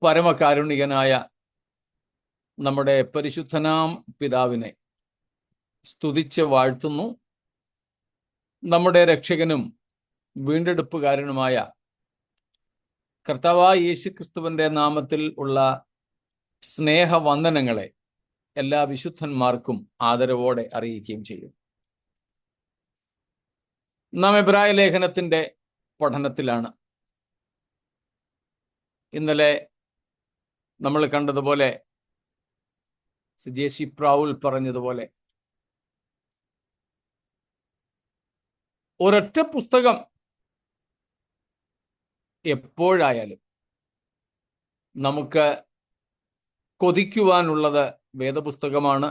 പരമകാരുണികനായ നമ്മുടെ പരിശുദ്ധനാം പിതാവിനെ സ്തുതിച്ച് വാഴ്ത്തുന്നു. നമ്മുടെ രക്ഷകനും വീണ്ടെടുപ്പുകാരനുമായ കർത്താവായ യേശുക്രിസ്തുവിന്റെ നാമത്തിൽ ഉള്ള സ്നേഹവന്ദനങ്ങളെ എല്ലാ വിശുദ്ധന്മാർക്കും ആദരവോടെ അറിയിക്കുകയും ചെയ്യും. നാം എബ്രായ ലേഖനത്തിന്റെ പഠനത്തിലാണ്. ഇന്നലെ നമ്മൾ കണ്ടതുപോലെ, ജെ.സി. പ്രൗൾ പറഞ്ഞതുപോലെ, ഒരൊറ്റ പുസ്തകം എപ്പോഴായാലും നമുക്ക് കൊതിക്കുവാനുള്ളത് വേദപുസ്തകമാണ്.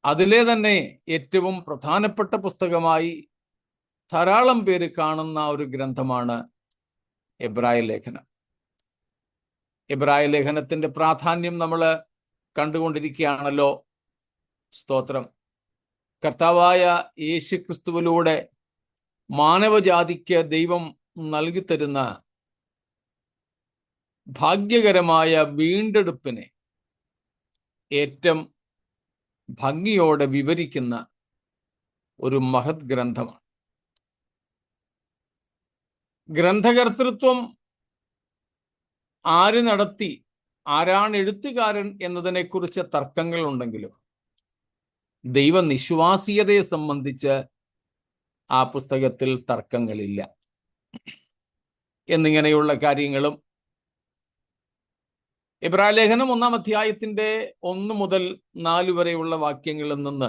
അതിലെ തന്നെ ഏറ്റവും പ്രധാനപ്പെട്ട പുസ്തകമായി ധാരാളം പേര് കാണുന്ന ഒരു ഗ്രന്ഥമാണ് എബ്രായ ലേഖനം. എബ്രായ ലേഖനത്തിന്റെ പ്രാധാന്യം നമ്മൾ കണ്ടുകൊണ്ടിരിക്കുകയാണല്ലോ. സ്തോത്രം. കർത്താവായ യേശുക്രിസ്തുവിലൂടെ മാനവജാതിക്ക് ദൈവം നൽകിത്തരുന്ന ഭാഗ്യകരമായ വീണ്ടെടുപ്പിനെ ഏറ്റവും ഭംഗിയോടെ വിവരിക്കുന്ന ഒരു മഹത് ഗ്രന്ഥമാണ്. ഗ്രന്ഥകർത്തൃത്വം ആര് നടത്തി, ആരാണ് എഴുത്തുകാരൻ എന്നതിനെക്കുറിച്ച് തർക്കങ്ങളുണ്ടെങ്കിലും ദൈവനിശ്വാസീയതയെ സംബന്ധിച്ച് ആ പുസ്തകത്തിൽ തർക്കങ്ങളില്ല. എന്നിങ്ങനെയുള്ള കാര്യങ്ങളും എബ്രായ ലേഖനം 1-ാം അധ്യായത്തിന്റെ 1 മുതൽ 4 വരെയുള്ള വാക്യങ്ങളിൽ നിന്ന്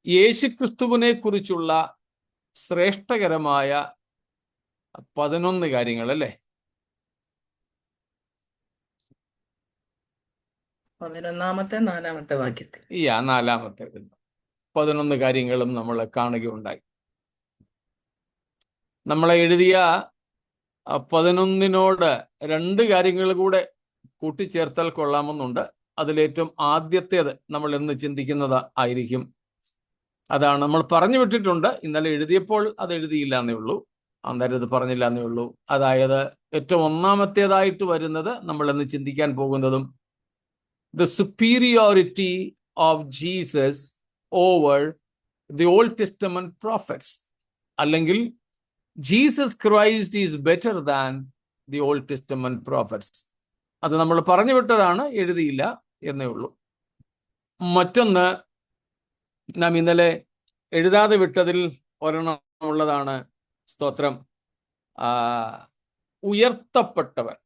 യേശുക്രിസ്തുവിനെ കുറിച്ചുള്ള ശ്രേഷ്ഠകരമായ 11 കാര്യങ്ങൾ, അല്ലേ? 11-ാമത്തെ 4-ാമത്തെ വാക്യത്തിൽ 4-ാമത്തെ 11 കാര്യങ്ങളും നമ്മൾ കാണുകയുണ്ടായി. നമ്മളെ എഴുതിയ 11നോട് 2 കാര്യങ്ങൾ കൂടെ കൂട്ടിച്ചേർത്താൽ കൊള്ളാമെന്നുണ്ട്. അതിലേറ്റവും ആദ്യത്തേത് നമ്മൾ ഇന്ന് ചിന്തിക്കുന്നത് ആയിരിക്കും. അതാണ് നമ്മൾ പറഞ്ഞു വിട്ടിട്ടുണ്ട്. ഇന്നലെ എഴുതിയപ്പോൾ അത് എഴുതിയില്ല എന്നേ ഉള്ളൂ, അന്നേരം ഇത് പറഞ്ഞില്ല എന്നേ ഉള്ളൂ. അതായത് ഏറ്റവും ഒന്നാമത്തേതായിട്ട് വരുന്നത് നമ്മൾ ഇന്ന് ചിന്തിക്കാൻ പോകുന്നതും the superiority of Jesus over the Old Testament prophets. അല്ലെങ്കിൽ Jesus Christ is better than the Old Testament prophets. അത് നമ്മൾ പറഞ്ഞു വിട്ടതാണ്, എഴുതിയില്ല എന്നേ ഉള്ളൂ. മറ്റൊന്ന് നാം ഇന്നലെ എഴുതാതെ വിട്ടതിൽ ഒരെണ്ണമുള്ളതാണ്. സ്തോത്രം. ഉയർത്തപ്പെട്ടവർ.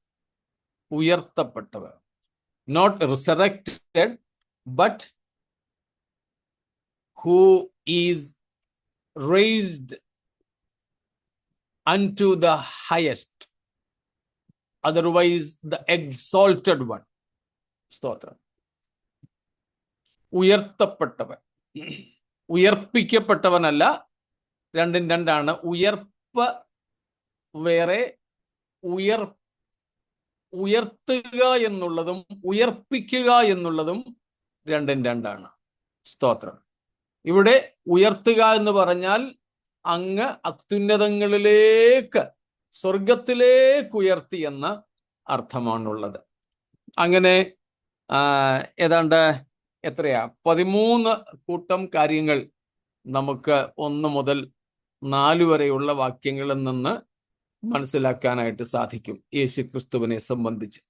Not resurrected, but who is raised unto the highest, otherwise the exalted one. സ്തോത്രം. ഉയർത്തപ്പെട്ടവൻ, ഉയർപ്പിക്കപ്പെട്ടവനല്ല. രണ്ടും രണ്ടാണ്. ഉയർപ്പ് വേറെ, ഉയർത്തുക എന്നുള്ളതും ഉയർപ്പിക്കുക എന്നുള്ളതും രണ്ടും രണ്ടാണ്. സ്തോത്രം. ഇവിടെ ഉയർത്തുക എന്ന് പറഞ്ഞാൽ അങ്ങ് അത്യുന്നതങ്ങളിലേക്ക്, സ്വർഗത്തിലേക്ക് ഉയർത്തി എന്ന അർത്ഥമാണുള്ളത്. അങ്ങനെ ഏതാണ്ട് 13 കൂട്ടം കാര്യങ്ങൾ നമുക്ക് 1 മുതൽ 4 വരെയുള്ള വാക്യങ്ങളിൽ നിന്ന് മനസ്സിലാക്കാനായിട്ട് സാധിക്കും യേശുക്രിസ്തുവിനെ സംബന്ധിച്ച്.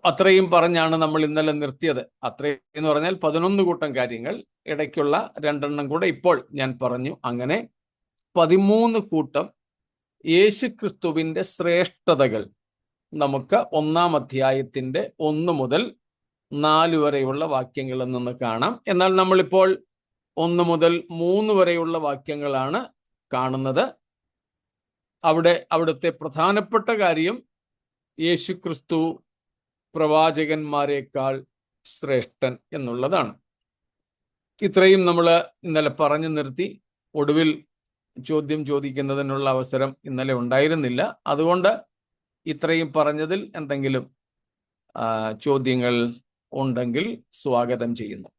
അത്രയും പറഞ്ഞാണ് നമ്മൾ ഇന്നലെ നിർത്തിയത്. അത്രയും എന്ന് പറഞ്ഞാൽ 11 കൂട്ടം കാര്യങ്ങൾ, ഇടയ്ക്കുള്ള 2 കൂടെ ഇപ്പോൾ ഞാൻ പറഞ്ഞു. അങ്ങനെ 13 കൂട്ടം യേശുക്രിസ്തുവിന്റെ ശ്രേഷ്ഠതകൾ നമുക്ക് 1-ാം അധ്യായത്തിന്റെ 1 മുതൽ 4 വരെയുള്ള വാക്യങ്ങളിൽ നിന്ന് കാണാം. എന്നാൽ നമ്മളിപ്പോൾ 1 മുതൽ 3 വരെയുള്ള വാക്യങ്ങളാണ് കാണുന്നത്. അവിടുത്തെ പ്രധാനപ്പെട്ട കാര്യം യേശുക്രിസ്തു പ്രവാചകന്മാരെക്കാൾ ശ്രേഷ്ഠൻ എന്നുള്ളതാണ്. ഇത്രയും നമ്മൾ ഇന്നലെ പറഞ്ഞു നിർത്തി. ഒടുവിൽ ചോദ്യം ചോദിക്കുന്നതിനുള്ള അവസരം ഇന്നലെ ഉണ്ടായിരുന്നില്ല. അതുകൊണ്ട് ഇത്രയും പറഞ്ഞതിൽ എന്തെങ്കിലും ചോദ്യങ്ങൾ ഉണ്ടെങ്കിൽ സ്വാഗതം ചെയ്യുന്നു.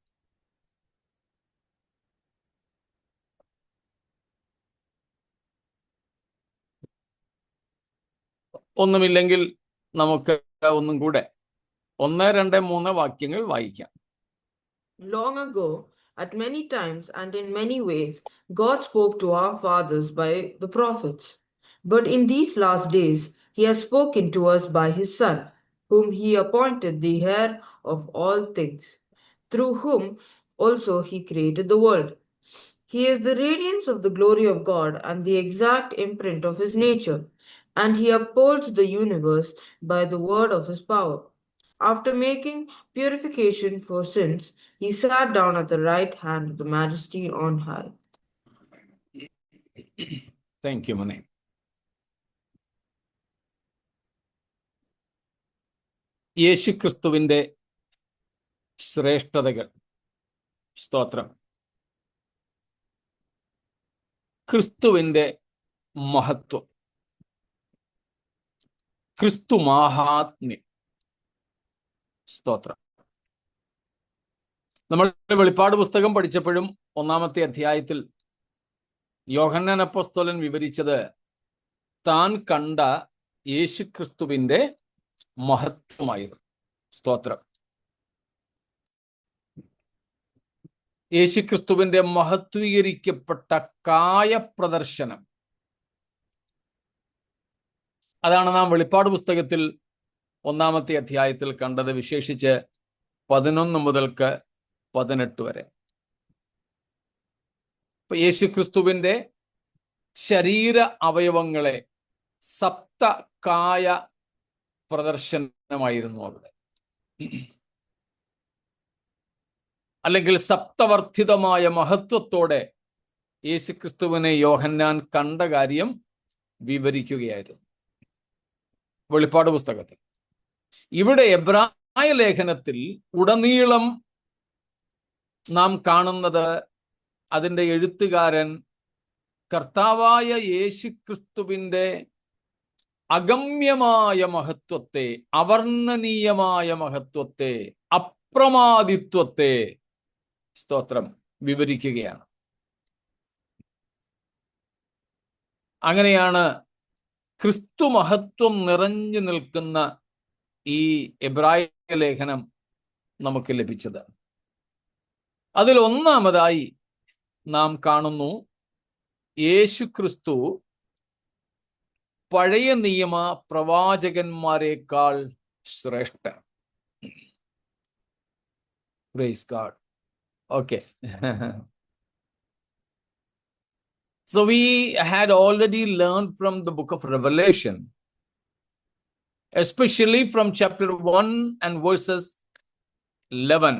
ഒന്നുമില്ലെങ്കിൽ നമുക്ക് ഒന്നും കൂടെ 1, 2, 3 വാക്യങ്ങൾ വായിക്കാം. Long ago, at many times and in many ways, God spoke to our fathers by the prophets. But in these last days, He has spoken to us by His Son, whom He appointed the heir of all things, through whom also He created the world. He is the radiance of the glory of God and the exact imprint of His nature, and He upholds the universe by the word of His power. After making purification for sins, He sat down at the right hand of the Majesty on high. Thank you മോനെ. യേശുക്രിസ്തുവിന്റെ ശ്രേഷ്ഠതകൾ. സ്തോത്രം. ക്രിസ്തുവിന്റെ മഹത്വം, ക്രിസ്തു മാഹാത്മ്യം. സ്തോത്രം. നമ്മൾ വെളിപ്പാട് പുസ്തകം പഠിച്ചപ്പോഴും 1-ാമത്തെ അധ്യായത്തിൽ യോഹന്നാൻ അപ്പോസ്തലൻ വിവരിച്ചത് താൻ കണ്ട യേശുക്രിസ്തുവിന്റെ മഹത്വമായിരുന്നു. സ്തോത്രം. യേശുക്രിസ്തുവിന്റെ മഹത്വീകരിക്കപ്പെട്ട കായപ്രദർശനം, അതാണ് നാം വെളിപ്പാട് പുസ്തകത്തിൽ 1-ാമത്തെ അധ്യായത്തിൽ കണ്ടത്, വിശേഷിച്ച് 11 മുതൽക്ക് 18 വരെ. യേശുക്രിസ്തുവിന്റെ ശരീര അവയവങ്ങളെ സപ്തകായ പ്രദർശനമായിരുന്നു അവിടെ, അല്ലെങ്കിൽ സപ്തവർദ്ധിതമായ മഹത്വത്തോടെ യേശുക്രിസ്തുവിനെ യോഹന്നാൻ കണ്ട കാര്യം വിവരിക്കുകയായിരുന്നു വെളിപ്പാട് പുസ്തകത്തിൽ. ഇവിടെ എബ്രായ ലേഖനത്തിൽ ഉടനീളം നാം കാണുന്നത് അതിൻ്റെ എഴുത്തുകാരൻ കർത്താവായ യേശുക്രിസ്തുവിൻ്റെ അഗമ്യമായ മഹത്വത്തെ, അവർണ്ണനീയമായ മഹത്വത്തെ, അപ്രമാദിത്വത്തെ, സ്തോത്രം, വിവരിക്കുകയാണ്. അങ്ങനെയാണ് ക്രിസ്തു മഹത്വം നിറഞ്ഞു നിൽക്കുന്ന ഈ എബ്രായ ലേഖനം നമുക്ക് ലഭിച്ചത്. അതിൽ ഒന്നാമതായി നാം കാണുന്നു യേശുക്രിസ്തു പഴയ നിയമ പ്രവാചകന്മാരെക്കാൾ ശ്രേഷ്ഠൻ. Praise God. Okay. So we had already learned from the book of Revelation, especially from chapter 1 and verses 11,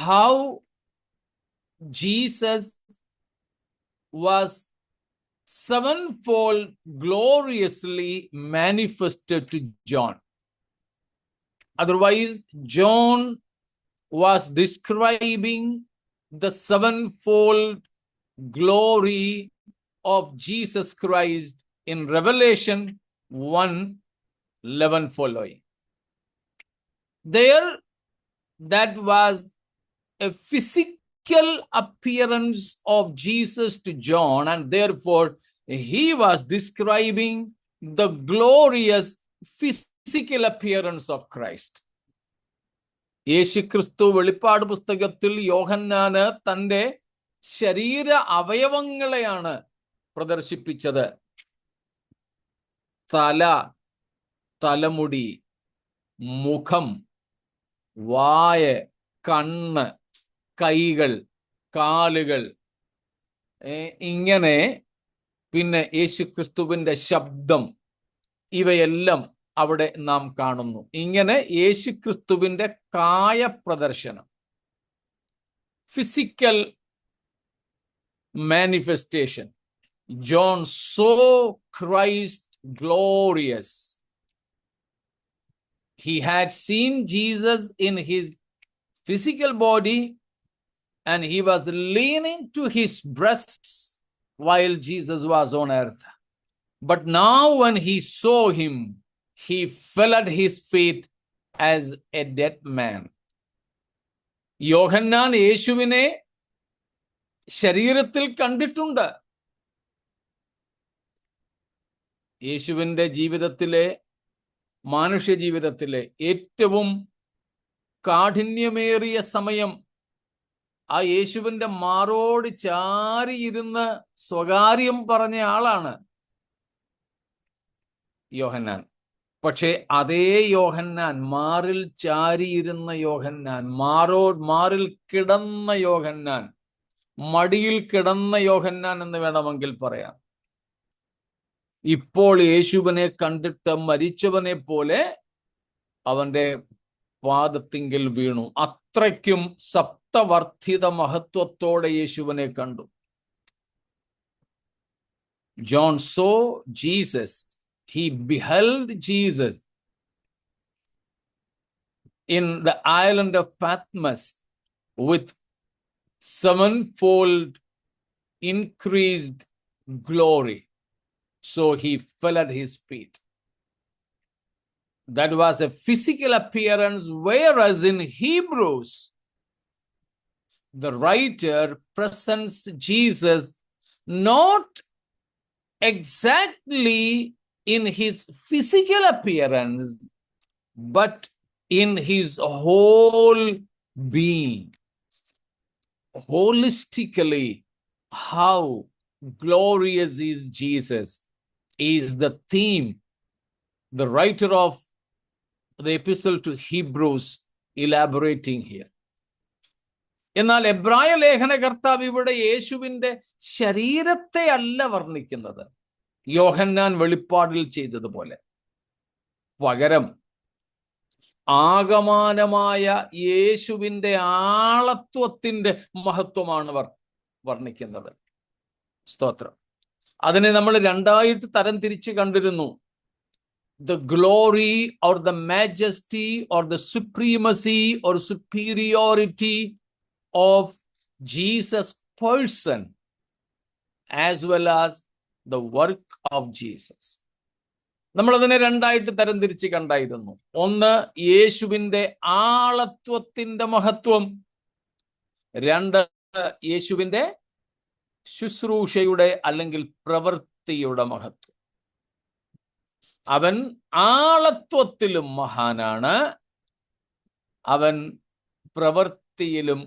how Jesus was sevenfold gloriously manifested to John. Otherwise, John was describing the sevenfold glory of Jesus Christ in Revelation 1:11 following. There, that was a physical appearance of Jesus to John, and therefore he was describing the glorious physical appearance of Christ. യേശുക്രിസ്തു വെളിപ്പാട് പുസ്തകത്തിൽ യോഹന്നാന് തൻ്റെ ശരീര അവയവങ്ങളെയാണ് പ്രദർശിപ്പിച്ചത്. തല, തലമുടി, മുഖം, വായ്, കണ്ണ്, കൈകൾ, കാലുകൾ, ഇങ്ങനെ, പിന്നെ യേശുക്രിസ്തുവിൻ്റെ ശബ്ദം, ഇവയെല്ലാം അവിടെ നാം കാണുന്നു. ഇങ്ങനെ യേശുക്രിസ്തുവിൻ്റെ കായപ്രദർശനം, physical manifestation. John saw Christ glorious. He had seen Jesus in his physical body, and he was leaning to his breasts while Jesus was on earth. But now when he saw him, he fell at his feet as a dead man. യോഹന്നാൻ യേശുവിനെ ശരീരത്തിൽ കണ്ടിട്ടുണ്ട്. യേശുവിൻ്റെ ജീവിതത്തിലെ, മാനുഷ്യ ജീവിതത്തിലെ ഏറ്റവും കാഠിന്യമേറിയ സമയം ആ യേശുവിൻ്റെ മാറോട് ചാരിയിരുന്ന് സ്വകാര്യം പറഞ്ഞ ആളാണ് യോഹന്നാൻ. പക്ഷേ അതേ യോഹന്നാൻ, മാറിൽ ചാരിയിരുന്ന യോഹന്നാൻ, മാറിൽ കിടന്ന യോഹന്നാൻ, മടിയിൽ കിടന്ന യോഹന്നാൻ എന്ന് വേണമെങ്കിൽ പറയാം, ഇപ്പോൾ യേശുവിനെ കണ്ടിട്ട് മരിച്ചവനെ പോലെ അവന്റെ പാദത്തിങ്കിൽ വീണു. അത്രയ്ക്കും സപ്തവർദ്ധിത മഹത്വത്തോടെ യേശുവിനെ കണ്ടു. John saw Jesus. He beheld Jesus in the island of Patmos with sevenfold increased glory. So he fell at his feet. That was a physical appearance, whereas in Hebrews, the writer presents Jesus not exactly in his physical appearance, but in his whole being. Holistically, how glorious is Jesus is the theme the writer of the epistle to Hebrews elaborating here. എന്നാൽ എബ്രായ ലേഖനകർത്താവ് ഇവിടെ യേശുവിൻ്റെ ശരീരത്തെ അല്ല വർണ്ണിക്കുന്നത് യോഹന്നാൻ വെളിപ്പാടിൽ ചെയ്തതുപോലെ. പകരം ആകമാനമായ യേശുവിൻ്റെ ആളത്വത്തിൻ്റെ മഹത്വമാണ് വർണ്ണിക്കുന്നത്. സ്തോത്രം. അതിനെ നമ്മൾ രണ്ടായിട്ട് തരം തിരിച്ച് കണ്ടിരുന്നു. The glory or the majesty or the supremacy or superiority of Jesus' person, as well as the work of Jesus. നമ്മൾ അതിനെ രണ്ടായിട്ട് തരം തിരിച്ച് കണ്ടായിരുന്നു. ഒന്ന്, യേശുവിൻ്റെ ആളത്വത്തിൻ്റെ മഹത്വം. രണ്ട്, യേശുവിൻ്റെ ശുശ്രൂഷയുടെ അല്ലെങ്കിൽ പ്രവൃത്തിയുടെ മഹത്വം. അവൻ ആളത്വത്തിലും മഹാനാണ്, അവൻ പ്രവൃത്തിയിലും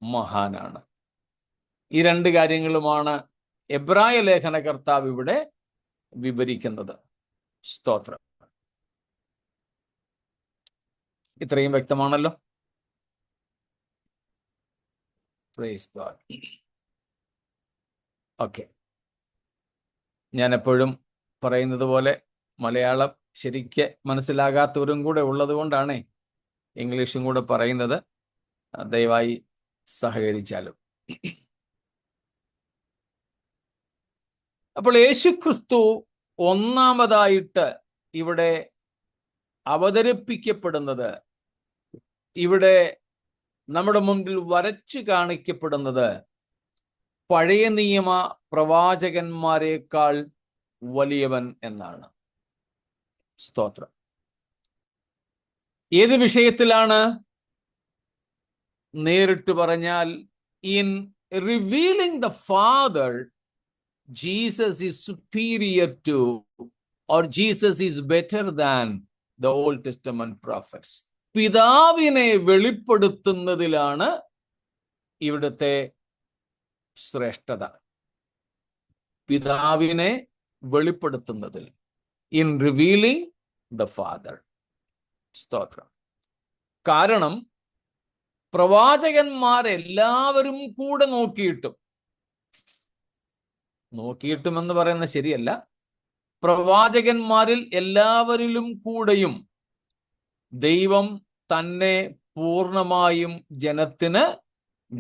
മഹാനാണ്. ഈ രണ്ട് കാര്യങ്ങളുമാണ് എബ്രായ ലേഖനകർത്താവ് ഇവിടെ വിവരിക്കുന്നത്. സ്തോത്രം. ഇത്രയും വ്യക്തമാണല്ലോ. Praise God. ഓക്കെ, ഞാൻ എപ്പോഴും പറയുന്നത് പോലെ മലയാളം ശരിക്ക് മനസ്സിലാകാത്തവരും കൂടെ ഉള്ളത് കൊണ്ടാണ് ഇംഗ്ലീഷും കൂടെ പറയുന്നത്. ദയവായി സഹകരിച്ചാലും. അപ്പോൾ യേശുക്രിസ്തു ഒന്നാമതായിട്ട് ഇവിടെ അവതരിപ്പിക്കപ്പെടുന്നത്, ഇവിടെ നമ്മുടെ മുമ്പിൽ വരച്ചു കാണിക്കപ്പെടുന്നത് പഴയ നിയമ പ്രവാചകന്മാരെക്കാൾ വലിയവൻ എന്നാണ്. സ്തോത്രം. ഏത് വിഷയത്തിലാണ്? നേരിട്ട് പറഞ്ഞാൽ, in revealing the father, Jesus is superior to, or Jesus is better than the Old Testament prophets. പിതാവിനെ വെളിപ്പെടുത്തുന്നതിലാണ് ഇവിടുത്തെ ശ്രേഷ്ഠത. പിതാവിനെ വെളിപ്പെടുത്തുന്നതിൽ, ഇൻ റിവീലിംഗ് ദ ഫാദർ. സ്തോത്രം. കാരണം പ്രവാചകന്മാരെല്ലാവരും കൂടെ നോക്കിയിട്ടും എന്ന് പറയുന്നത് ശരിയല്ല, പ്രവാചകന്മാരിൽ എല്ലാവരിലും കൂടെയും ദൈവം തന്നെ പൂർണ്ണമായും ജനത്തിന്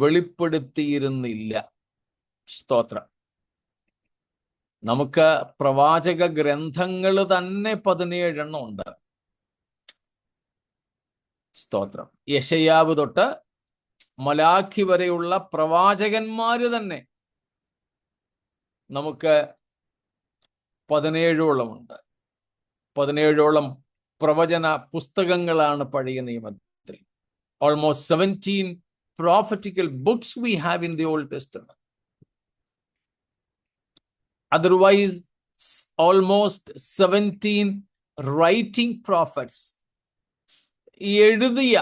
വെളിപ്പെടുത്തിയിരുന്നില്ല. സ്തോത്രം. നമുക്ക് പ്രവാചക ഗ്രന്ഥങ്ങൾ തന്നെ 17 ഉണ്ട്. സ്തോത്രം. യെശയ്യാവ് തൊട്ട് മലാഖി വരെയുള്ള പ്രവാചകന്മാര് തന്നെ നമുക്ക് 17 17 പ്രവചന പുസ്തകങ്ങളാണ് പഴയ നിയമത്തിൽ. Almost 17 prophetical books we have in the Old Testament. Otherwise, almost 17 writing prophets. എഴുതിയ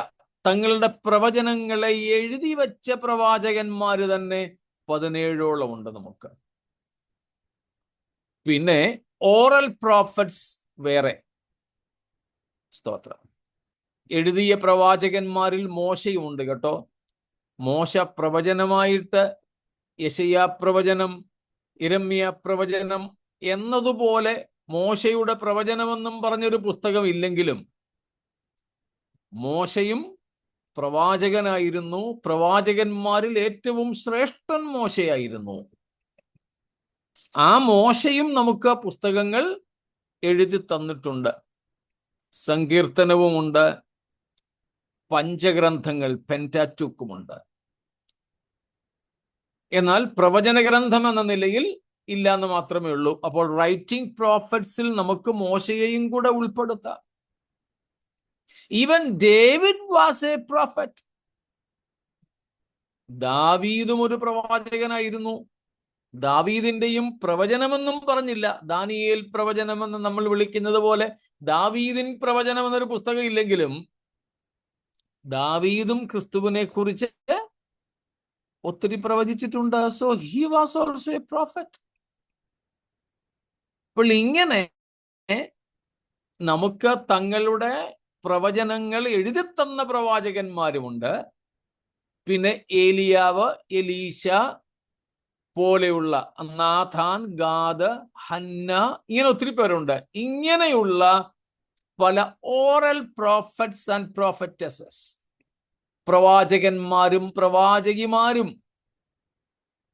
തങ്ങളുടെ പ്രവചനങ്ങളെ എഴുതി വെച്ച പ്രവാചകന്മാര് തന്നെ 17ഓളം ഉണ്ട് നമുക്ക്. പിന്നെ ഓറൽ പ്രോഫറ്റ്സ് വേറെ. സ്തോത്രം. എഴുതിയ പ്രവാചകന്മാരിൽ മോശയും ഉണ്ട് കേട്ടോ. മോശ പ്രവചനമായിട്ട് യെശയ്യാ പ്രവചനം, യിരെമ്യാ പ്രവചനം എന്നതുപോലെ മോശയുടെ പ്രവചനമെന്നും പറഞ്ഞൊരു പുസ്തകം ഇല്ലെങ്കിലും മോശയും പ്രവാചകനായിരുന്നു. പ്രവാചകന്മാരിൽ ഏറ്റവും ശ്രേഷ്ഠൻ മോശയായിരുന്നു. ആ മോശയും നമുക്ക് പുസ്തകങ്ങൾ എഴുതി തന്നിട്ടുണ്ട്. സങ്കീർത്തനവുമുണ്ട്, പഞ്ചഗ്രന്ഥങ്ങൾ പെന്റാറ്റൂക്കുമുണ്ട്. എന്നാൽ പ്രവചന ഗ്രന്ഥം എന്ന നിലയിൽ ഇല്ല എന്ന് മാത്രമേ ഉള്ളൂ. അപ്പോൾ റൈറ്റിംഗ് പ്രോഫറ്റ്സിൽ നമുക്ക് മോശയെയും കൂടെ ഉൾപ്പെടുത്താം. Even David was a prophet. ദാവീദും ഒരു പ്രവാചകനായിരുന്നു. ദാവീദിന്റെയും പ്രവചനമെന്നും പറഞ്ഞില്ല. ദാനിയേൽ പ്രവചനമെന്ന് നമ്മൾ വിളിക്കുന്നത് പോലെ ദാവീദിൻ പ്രവചനം എന്നൊരു പുസ്തകം ഇല്ലെങ്കിലും ദാവീദും ക്രിസ്തുവിനെ കുറിച്ച് ഒത്തിരി പ്രവചിച്ചിട്ടുണ്ട്. So he was also a prophet. അപ്പോൾ ഇങ്ങനെ നമുക്ക് തങ്ങളുടെ പ്രവചനങ്ങൾ എഴുതി തന്ന പ്രവാചകന്മാരുമുണ്ട്. പിന്നെ ഏലിയാവ്, എലീശ പോലെയുള്ള, നാഥാൻ, ഗാദ്, ഹന്ന, ഇങ്ങനെ ഒത്തിരി പേരുണ്ട്. ഇങ്ങനെയുള്ള പല ഓറൽ പ്രോഫറ്റ്സ് ആൻഡ് പ്രോഫറ്റസസ്, പ്രവാചകന്മാരും പ്രവാചകിമാരും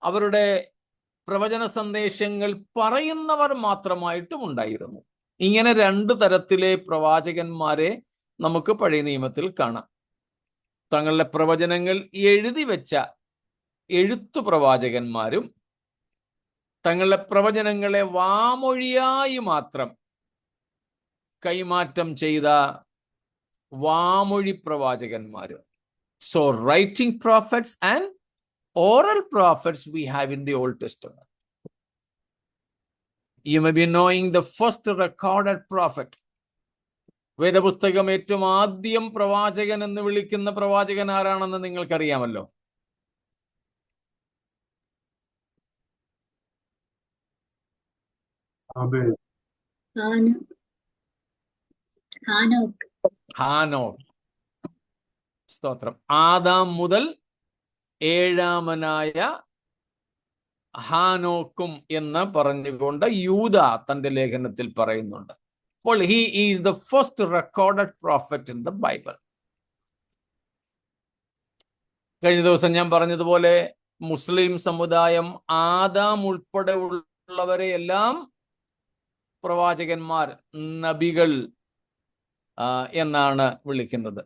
അവരുടെ പ്രവചന സന്ദേശങ്ങൾ പറയുന്നവർ മാത്രമായിട്ടും ഉണ്ടായിരുന്നു. ഇങ്ങനെ 2 തരത്തിലെ പ്രവാചകന്മാരെ നമുക്ക് പഴയ നിയമത്തിൽ കാണാം. തങ്ങളുടെ പ്രവചനങ്ങൾ എഴുതി വെച്ച എഴുത്തു പ്രവാചകന്മാരും തങ്ങളുടെ പ്രവചനങ്ങളെ വാമൊഴിയായി മാത്രം കൈമാറ്റം ചെയ്ത വാമൊഴി പ്രവാചകന്മാരും. So writing prophets and oral prophets we have in the Old Testament. You may be knowing the first recorded prophet. വേദപുസ്തകം ഏറ്റവും ആദ്യം പ്രവാചകൻ എന്ന് വിളിക്കുന്ന പ്രവാചകൻ ആരാണെന്ന് നിങ്ങൾക്കറിയാമല്ലോ. ഹാനോക്ക്. സ്തോത്രം. ആദാം മുതൽ 7ാമനായ ഹാനോക്കും എന്ന് പറഞ്ഞുകൊണ്ട് യൂദ തന്റെ ലേഖനത്തിൽ പറയുന്നുണ്ട്. അപ്പോൾ he is the first recorded prophet in the Bible. കഴിഞ്ഞ ദിവസം ഞാൻ പറഞ്ഞതുപോലെ മുസ്ലിം സമുദായം ആദാം ഉൾപ്പെടെ ഉള്ളവരെ എല്ലാം പ്രവാചകന്മാർ, നബികൾ എന്നാണ് വിളിക്കുന്നത്.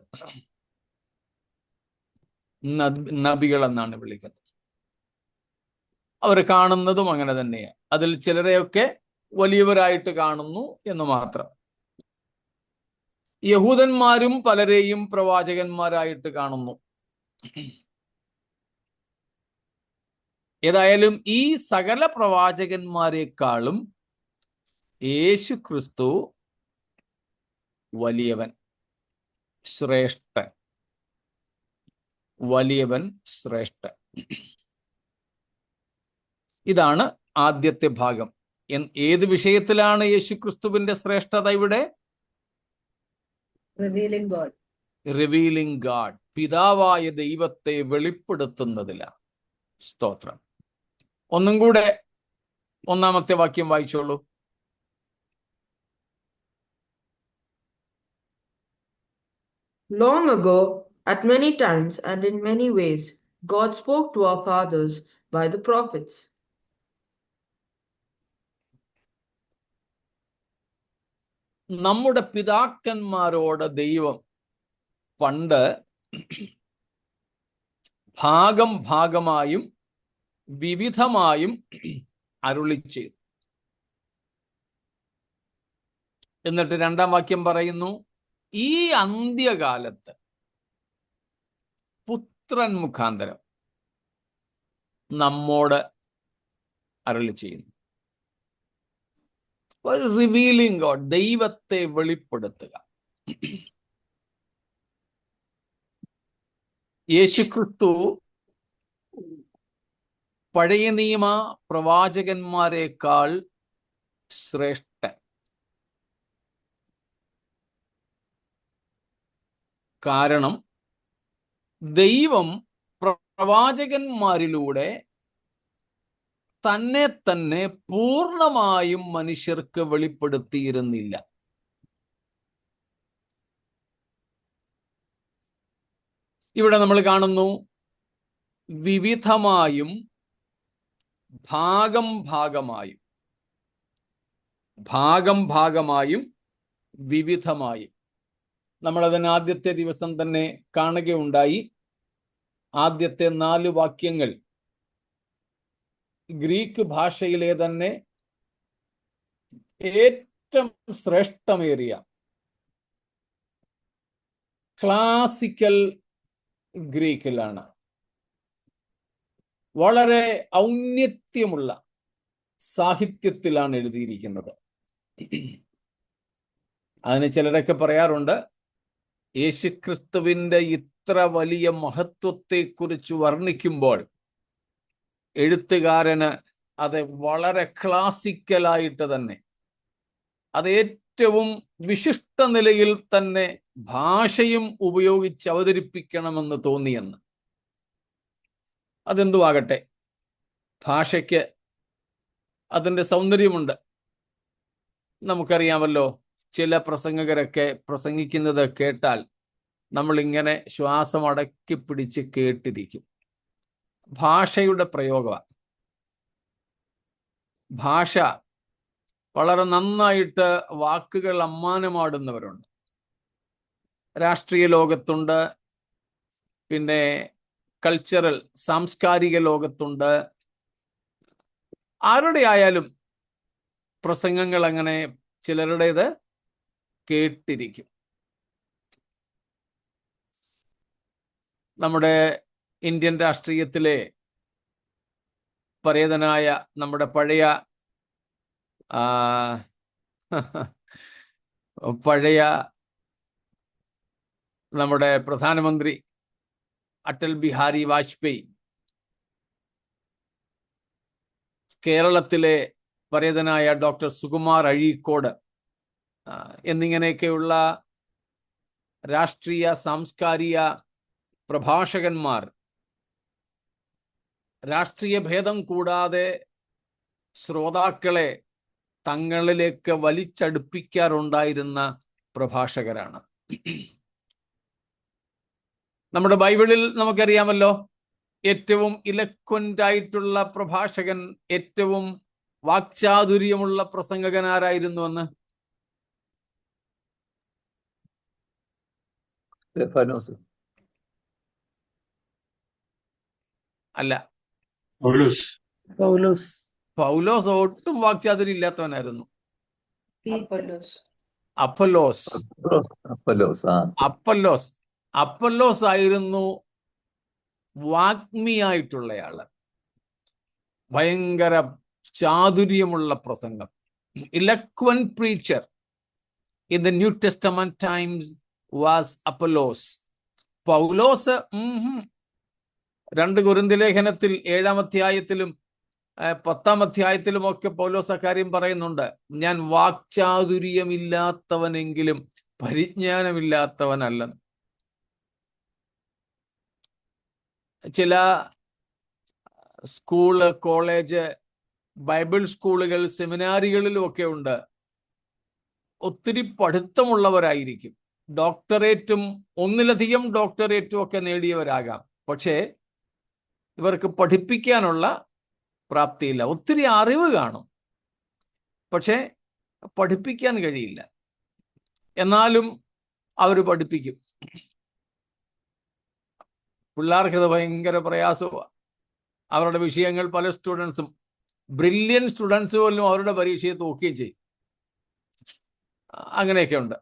നബികൾ എന്നാണ് വിളിക്കുന്നത്. അവർ കാണുന്നതും അങ്ങനെ തന്നെയാണ്. അതിൽ ചിലരെയൊക്കെ വലിയവരായിട്ട് കാണുന്നു എന്ന് മാത്രം. യഹൂദന്മാരും പലരെയും പ്രവാചകന്മാരായിട്ട് കാണുന്നു. ഏതായാലും ഈ സകല പ്രവാചകന്മാരെക്കാളും യേശു ക്രിസ്തു വലിയവൻ, ശ്രേഷ്ഠൻ. വലിയവൻ, ശ്രേഷ്ഠൻ. ഇതാണ് ആദ്യത്തെ ഭാഗം. ഏത് വിഷയത്തിലാണ് യേശു ക്രിസ്തുവിന്റെ ശ്രേഷ്ഠത ഇവിടെ? റിവീലിംഗ് ഗാഡ്, പിതാവായ ദൈവത്തെ വെളിപ്പെടുത്തുന്നതിലാണ്. സ്തോത്രം. ഒന്നും കൂടെ 1-ാമത്തെ വാക്യം വായിച്ചോളൂ. Long ago, at many times and in many ways, God spoke to our fathers by the prophets. നമ്മുടെ പിതാക്കന്മാരോട് ദൈവം പണ്ട് ഭാഗം ഭാഗമായും വിവിധമായും അരുളി ചെയ്തു. എന്നിട്ട് 2-ാം വാക്യം പറയുന്നു, ഈ അന്ത്യകാലത്ത് പുത്രൻ മുഖാന്തരം നമ്മോട് അരുളി ചെയ്യുന്നു. ഒരു റിവീലിംഗ് ഗോഡ്, ദൈവത്തെ വെളിപ്പെടുത്തുക. യേശുക്രിസ്തു പഴയ നിയമ പ്രവാചകന്മാരെക്കാൾ ശ്രേഷ്ഠൻ. കാരണം ദൈവം പ്രവാചകന്മാരിലൂടെ തന്നെ തന്നെ പൂർണ്ണമായും മനുഷ്യർക്ക് വെളിപ്പെടുത്തിയിരുന്നില്ല. ഇവിടെ നമ്മൾ കാണുന്നു വിവിധമായും ഭാഗം ഭാഗമായും വിവിധമായും. നമ്മളതിന് ആദ്യത്തെ ദിവസം തന്നെ കാണുകയുണ്ടായി. ആദ്യത്തെ 4 വാക്യങ്ങൾ ഗ്രീക്ക് ഭാഷയിലെ തന്നെ ഏറ്റവും ശ്രേഷ്ഠമേറിയ ക്ലാസിക്കൽ ഗ്രീക്കിലാണ്. വളരെ ഔന്നത്യമുള്ള സാഹിത്യത്തിലാണ് എഴുതിയിരിക്കുന്നത്. അതിന് ചിലരൊക്കെ പറയാറുണ്ട്, യേശുക്രിസ്തുവിന്റെ ഇത്ര വലിയ മഹത്വത്തെക്കുറിച്ച് വർണ്ണിക്കുമ്പോൾ എഴുത്തുകാരന് അത് വളരെ ക്ലാസിക്കലായിട്ട് തന്നെ, അത് ഏറ്റവും വിശിഷ്ട നിലയിൽ തന്നെ ഭാഷയും ഉപയോഗിച്ച് അവതരിപ്പിക്കണമെന്ന് തോന്നിയെന്ന്. അതെന്തുവാകട്ടെ, ഭാഷയ്ക്ക് അതിൻ്റെ സൗന്ദര്യമുണ്ട്. നമുക്കറിയാമല്ലോ, ചില പ്രസംഗകരൊക്കെ പ്രസംഗിക്കുന്നത് കേട്ടാൽ നമ്മളിങ്ങനെ ശ്വാസം അടക്കി പിടിച്ച് കേട്ടിരിക്കും. ഭാഷയുടെ പ്രയോഗമാണ്. ഭാഷ വളരെ നന്നായിട്ട് വാക്കുകൾ അമ്മാനമാടുന്നവരുണ്ട്. രാഷ്ട്രീയ ലോകത്തുണ്ട്, പിന്നെ കൾച്ചറൽ സാംസ്കാരിക ലോകത്തുണ്ട്. ആരുടെ ആയാലും പ്രസംഗങ്ങൾ അങ്ങനെ ചിലരുടേത് കേട്ടിരിക്കും. നമ്മുടെ ഇന്ത്യൻ രാഷ്ട്രീയത്തിലെ പരേതനായ നമ്മുടെ പഴയ നമ്മുടെ പ്രധാനമന്ത്രി അടൽ ബിഹാരി വാജ്പേയി, കേരളത്തിലെ പരേതനായ ഡോക്ടർ സുകുമാർ അഴീക്കോട് എന്നിങ്ങനെയൊക്കെയുള്ള രാഷ്ട്രീയ സാംസ്കാരിക പ്രഭാഷകന്മാർ രാഷ്ട്രീയ ഭേദം കൂടാതെ ശ്രോതാക്കളെ തങ്ങളിലേക്ക് വലിച്ചടുപ്പിക്കാറുണ്ടായിരുന്ന പ്രഭാഷകരാണ്. നമ്മുടെ ബൈബിളിൽ നമുക്കറിയാമല്ലോ, ഏറ്റവും ഇലക്വന്റ് ആയിട്ടുള്ള പ്രഭാഷകൻ, ഏറ്റവും വാക്ചാതുര്യമുള്ള പ്രസംഗകൻ ആരായിരുന്നുവെന്ന്? അല്ല, പൗലോസ് ഒട്ടും വാക്ചാതുര്യം ഇല്ലാത്തവനായിരുന്നു. അപ്പല്ലോസ് ആയിരുന്നു വാഗ്മിയായിട്ടുള്ളയാള്. ഭയങ്കര ചാതുര്യമുള്ള പ്രസംഗം. Eloquent preacher in the New Testament times was Apollos. പൗലോസ് 2 കൊരിന്ത്യർ ലേഖനത്തിൽ 7-ാം അധ്യായത്തിലും 10-ാം അധ്യായത്തിലും ഒക്കെ പൗലോസ് അക്കാര്യം പറയുന്നുണ്ട്. ഞാൻ വാക്ചാതുര്യമില്ലാത്തവനെങ്കിലും പരിജ്ഞാനമില്ലാത്തവനല്ല. ചില സ്കൂള്, കോളേജ്, ബൈബിൾ സ്കൂളുകൾ, സെമിനാരികളിലും ഒക്കെ ഉണ്ട്. ഒത്തിരി പഠിത്തമുള്ളവരായിരിക്കും, ഡോക്ടറേറ്റും 1-ലധികം ഡോക്ടറേറ്റും ഒക്കെ നേടിയവരാകാം. പക്ഷേ ഇവർക്ക് പഠിപ്പിക്കാനുള്ള പ്രാപ്തിയില്ല. ഒത്തിരി അറിവ് കാണും, പക്ഷേ പഠിപ്പിക്കാൻ കഴിയില്ല. എന്നാലും അവർ പഠിപ്പിക്കും. പിള്ളേർക്കത് ഭയങ്കര പ്രയാസമാണ്. അവരുടെ വിഷയങ്ങൾ പല സ്റ്റുഡൻസും, ബ്രില്യൻ സ്റ്റുഡൻസ് പോലും അവരുടെ പരീക്ഷയെ തോക്കുകയും ചെയ്യും. അങ്ങനെയൊക്കെ ഉണ്ട്.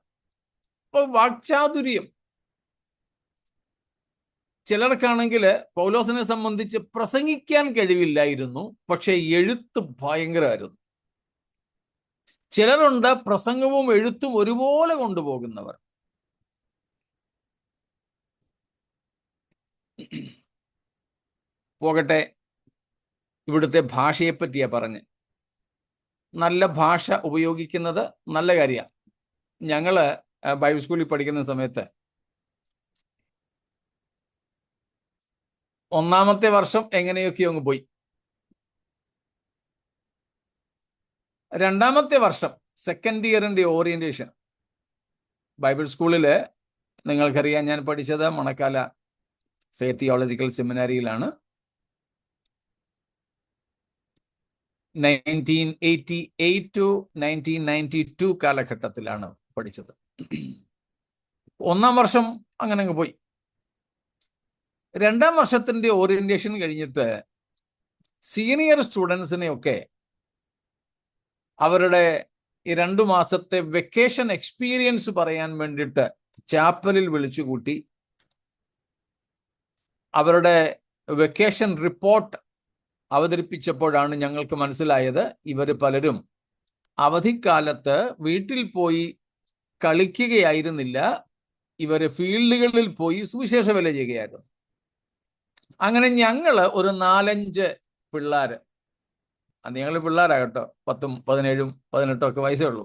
അപ്പോൾ വാക്ചാതുര്യം ചിലർക്കാണെങ്കിൽ പൗലോസിനെ സംബന്ധിച്ച് പ്രസംഗിക്കാൻ കഴിവില്ലായിരുന്നു, പക്ഷെ എഴുത്ത് ഭയങ്കരമായിരുന്നു. ചിലരുണ്ട് പ്രസംഗവും എഴുത്തും ഒരുപോലെ കൊണ്ടുപോകുന്നവർ. പോകട്ടെ, ഇവിടുത്തെ ഭാഷയെപ്പറ്റിയാ പറഞ്ഞ്. നല്ല ഭാഷ ഉപയോഗിക്കുന്നത് നല്ല കാര്യമാണ്. ഞങ്ങള് ബൈബിൾ സ്കൂളിൽ പഠിക്കുന്ന സമയത്ത് 1-ാമത്തെ വർഷം എങ്ങനെയൊക്കെയോ അങ്ങ് പോയി. 2-ാമത്തെ വർഷം സെക്കൻഡ് ഇയറിന്റെ ഓറിയന്റേഷൻ ബൈബിൾ സ്കൂളില്, നിങ്ങൾക്കറിയാം ഞാൻ പഠിച്ചത് മണക്കാല ഫെയ്ത്ത് തിയോളജിക്കൽ സെമിനാരിയിലാണ്. 1988 to 1992 കാലഘട്ടത്തിലാണ് പഠിച്ചത്. 1-ാം വർഷം അങ്ങനെ അങ്ങ് പോയി. 2-ാം വർഷത്തിന്റെ ഓറിയന്റേഷൻ കഴിഞ്ഞിട്ട് സീനിയർ സ്റ്റുഡൻസിനെയൊക്കെ അവരുടെ ഈ 2 മാസത്തെ വെക്കേഷൻ എക്സ്പീരിയൻസ് പറയാൻ വേണ്ടിയിട്ട് ചാപ്പലിൽ വിളിച്ചുകൂട്ടി. അവരുടെ വെക്കേഷൻ റിപ്പോർട്ട് അവതരിപ്പിച്ചപ്പോഴാണ് ഞങ്ങൾക്ക് മനസ്സിലായത് ഇവർ പലരും അവധിക്കാലത്ത് വീട്ടിൽ പോയി കളിക്കുകയായിരുന്നില്ല, ഇവർ ഫീൽഡുകളിൽ പോയി സുവിശേഷ വേല ചെയ്യുകയായിരുന്നു. അങ്ങനെ ഞങ്ങള് ഒരു 4-5 പിള്ളേര്, അന്ന് ഞങ്ങൾ പിള്ളേരാകട്ടോ, 10, 17, 18 ഒക്കെ വയസ്സേ ഉള്ളൂ.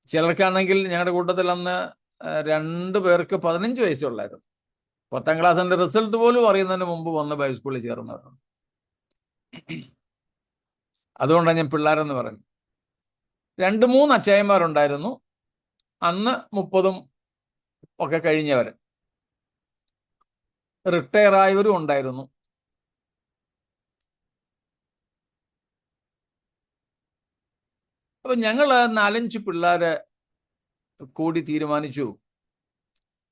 ചിലർക്കാണെങ്കിൽ ഞങ്ങളുടെ കൂട്ടത്തിൽ അന്ന് 2 പേർക്ക് 15 വയസ്സേ ഉള്ളായിരുന്നു. 10ാം ക്ലാസ്സിന്റെ റിസൾട്ട് പോലും അറിയുന്നതിന് മുമ്പ് വന്ന് ബൈബിൾ സ്കൂളിൽ ചേർന്നവരാണ്. അതുകൊണ്ടാണ് ഞാൻ പിള്ളേരെന്ന് പറഞ്ഞു. 2-3 അച്ചായന്മാരുണ്ടായിരുന്നു, അന്ന് 30 ഒക്കെ കഴിഞ്ഞവര്. റിട്ടയർ ആയവരും ഉണ്ടായിരുന്നു. അപ്പൊ ഞങ്ങള് 4-5 പിള്ളേര് കൂടി തീരുമാനിച്ചു,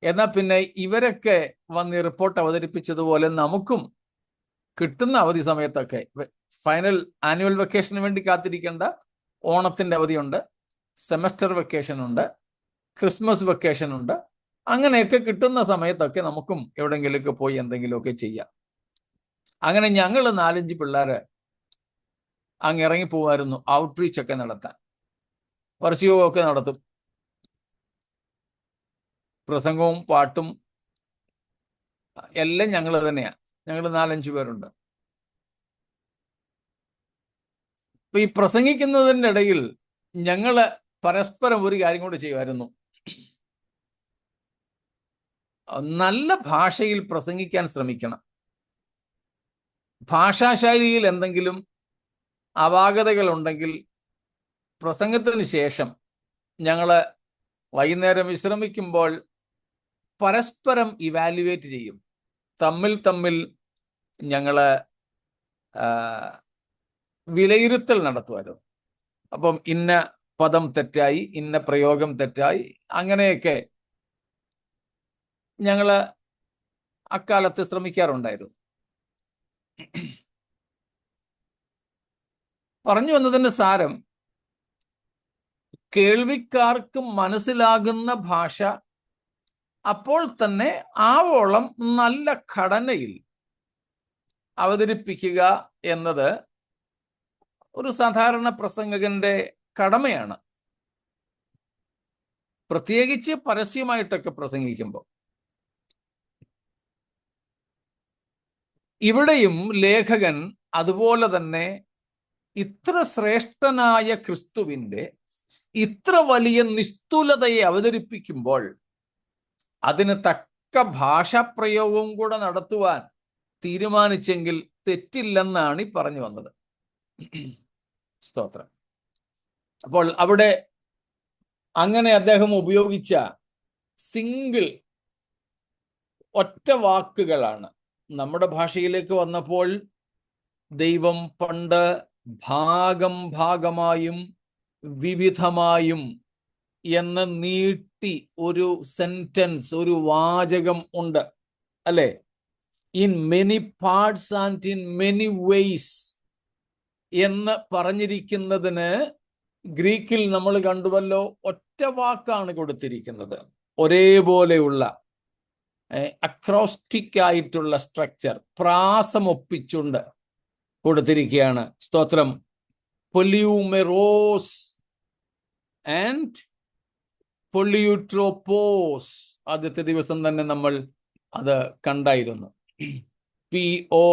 എന്നാ പിന്നെ ഇവരൊക്കെ വന്ന് റിപ്പോർട്ട് അവതരിപ്പിച്ചതുപോലെ നമുക്കും കിട്ടുന്ന അവധി സമയത്തൊക്കെ, ഫൈനൽ ആനുവൽ വെക്കേഷന് വേണ്ടി കാത്തിരിക്കേണ്ട, ഓണത്തിന്റെ അവധിയുണ്ട്, സെമസ്റ്റർ വെക്കേഷൻ ഉണ്ട്, ക്രിസ്മസ് വെക്കേഷൻ ഉണ്ട്, അങ്ങനെയൊക്കെ കിട്ടുന്ന സമയത്തൊക്കെ നമുക്കും എവിടെയെങ്കിലുമൊക്കെ പോയി എന്തെങ്കിലുമൊക്കെ ചെയ്യാം. അങ്ങനെ ഞങ്ങൾ 4-5 പിള്ളേര് അങ്ങ് ഇറങ്ങി പോവായിരുന്നു ഔട്ട്റീച്ച് ഒക്കെ നടത്താൻ. വർഷയോഗമൊക്കെ നടത്തും, പ്രസംഗവും പാട്ടും എല്ലാം ഞങ്ങൾ തന്നെയാണ്. ഞങ്ങൾ 4-5 പേരുണ്ട്. അപ്പൊ ഈ പ്രസംഗിക്കുന്നതിൻ്റെ ഇടയിൽ ഞങ്ങള് പരസ്പരം ഒരു കാര്യം കൂടി ചെയ്യുമായിരുന്നു. നല്ല ഭാഷയിൽ പ്രസംഗിക്കാൻ ശ്രമിക്കണം. ഭാഷാശൈലിയിൽ എന്തെങ്കിലും അപാകതകൾ ഉണ്ടെങ്കിൽ പ്രസംഗത്തിന് ശേഷം ഞങ്ങള് വൈകുന്നേരം വിശ്രമിക്കുമ്പോൾ പരസ്പരം ഇവാലുവേറ്റ് ചെയ്യും. തമ്മിൽ ഞങ്ങള് വിലയിരുത്തൽ നടത്തുമായിരുന്നു. അപ്പം ഇന്ന പദം തെറ്റായി, ഇന്ന പ്രയോഗം തെറ്റായി, അങ്ങനെയൊക്കെ ഞങ്ങള് അക്കാലത്ത് ശ്രമിക്കാറുണ്ടായിരുന്നു. പറഞ്ഞു വന്നതിന്റെ സാരം, കേൾവിക്കാർക്ക് മനസ്സിലാകുന്ന ഭാഷ അപ്പോൾ തന്നെ ആവോളം നല്ല ഘടനയിൽ അവതരിപ്പിക്കുക എന്നത് ഒരു സാധാരണ പ്രസംഗകന്റെ കടമയാണ്. പ്രത്യേകിച്ച് പരസ്യമായിട്ടൊക്കെ പ്രസംഗിക്കുമ്പോൾ. ഇവിടെയും ലേഖകൻ അതുപോലെ തന്നെ ഇത്ര ശ്രേഷ്ഠനായ ക്രിസ്തുവിന്റെ ഇത്ര വലിയ നിസ്തുലതയെ അവതരിപ്പിക്കുമ്പോൾ അതിന് തക്ക ഭാഷാപ്രയോഗവും കൂടെ നടത്തുവാൻ തീരുമാനിച്ചെങ്കിൽ തെറ്റില്ലെന്നാണ് ഈ പറഞ്ഞു വന്നത്. സ്തോത്രം. അപ്പോൾ അവിടെ അങ്ങനെ അദ്ദേഹം ഉപയോഗിച്ച സിംഗിൾ ഒറ്റ വാക്കുകളാണ്. നമ്മുടെ ഭാഷയിലേക്ക് വന്നപ്പോൾ ദൈവം പണ്ട് ഭാഗമായും വിവിധമായും എന്ന് നീട്ടി ഒരു സെന്റൻസ്, ഒരു വാചകം ഉണ്ട്, അല്ലെ? In many parts and in many ways എന്ന് പറഞ്ഞിരിക്കുന്നതിന് ഗ്രീക്കിൽ നമ്മൾ കണ്ടുവല്ലോ, ഒറ്റ വാക്കാണ് കൊടുത്തിരിക്കുന്നത്. ഒരേപോലെയുള്ള അക്രോസ്റ്റിക് ആയിട്ടുള്ള സ്ട്രക്ചർ, പ്രാസം ഒപ്പിച്ചുകൊണ്ട് കൊടുത്തിരിക്കുകയാണ്. സ്തോത്രം. പൊലിയൂമെറോസ് ആൻഡ് പൊലിയൂട്രോപ്പോസ്. ആദ്യത്തെ ദിവസം തന്നെ നമ്മൾ അത് കണ്ടായിരുന്നു. POLUMER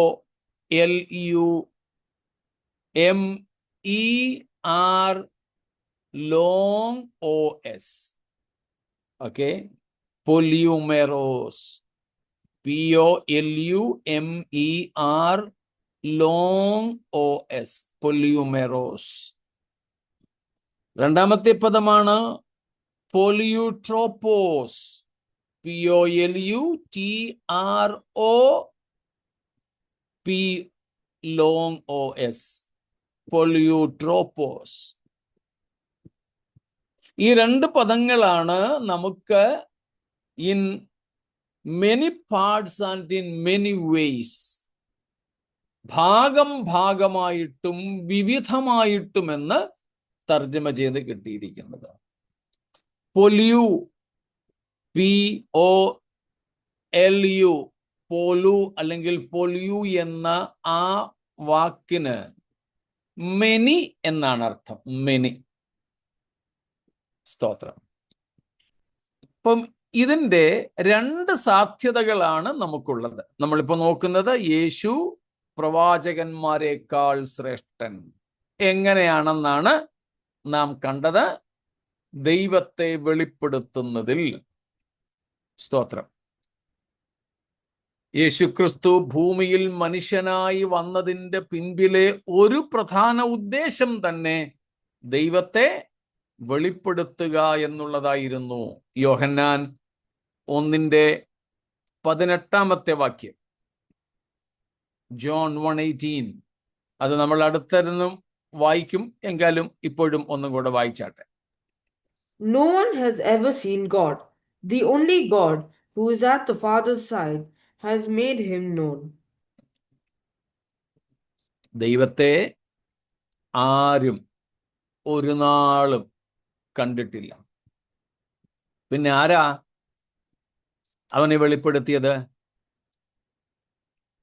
ഓക്കെ, പൊലിയൂമെറോസ്, POLUMER പൊലിയൂമെറോസ്. രണ്ടാമത്തെ പദമാണ് പൊലിയൂട്രോപ്പോസ്, POLUTROPOS, പൊലിയൂട്രോപ്പോസ്. ഈ രണ്ട് പദങ്ങളാണ് നമുക്ക് in many parts and in many ways, ഭാഗമായിട്ടും വിവിധമായിട്ടുമെന്ന് തർജ്ജമ ചെയ്ത് കിട്ടിയിരിക്കുന്നത്. പൊലിയു, POLU, പോലു അല്ലെങ്കിൽ പൊലിയു എന്ന ആ വാക്കിന് മെനി എന്നാണ് അർത്ഥം. മെനി. സ്തോത്രം. അപ്പം ഇതിൻ്റെ രണ്ട് സാധ്യതകളാണ് നമുക്കുള്ളത്. നമ്മളിപ്പോ നോക്കുന്നത് യേശു പ്രവാചകന്മാരെക്കാൾ ശ്രേഷ്ഠൻ എങ്ങനെയാണെന്നാണ് നാം കണ്ടത്. ദൈവത്തെ വെളിപ്പെടുത്തുന്നതിൽ. സ്തോത്രം. യേശുക്രിസ്തു ഭൂമിയിൽ മനുഷ്യനായി വന്നതിൻ്റെ പിൻപിലെ ഒരു പ്രധാന ഉദ്ദേശം തന്നെ ദൈവത്തെ വെളിപ്പെടുത്തുക എന്നുള്ളതായിരുന്നു. യോഹന്നാൻ 1:18 ജോൺ 1:18. അത് നമ്മൾ അടുത്തിരുന്നും വായിക്കും, എങ്കിലും ഇപ്പോഴും ഒന്നും കൂടെ വായിച്ചാട്ടെ. No one has ever seen God. The only God who is at the Father's side has made him known. ദൈവത്തെ ആരും ഒരു നാളും കണ്ടിട്ടില്ല. പിന്നെ ആരാ അവനെ വെളിപ്പെടുത്തിയത്?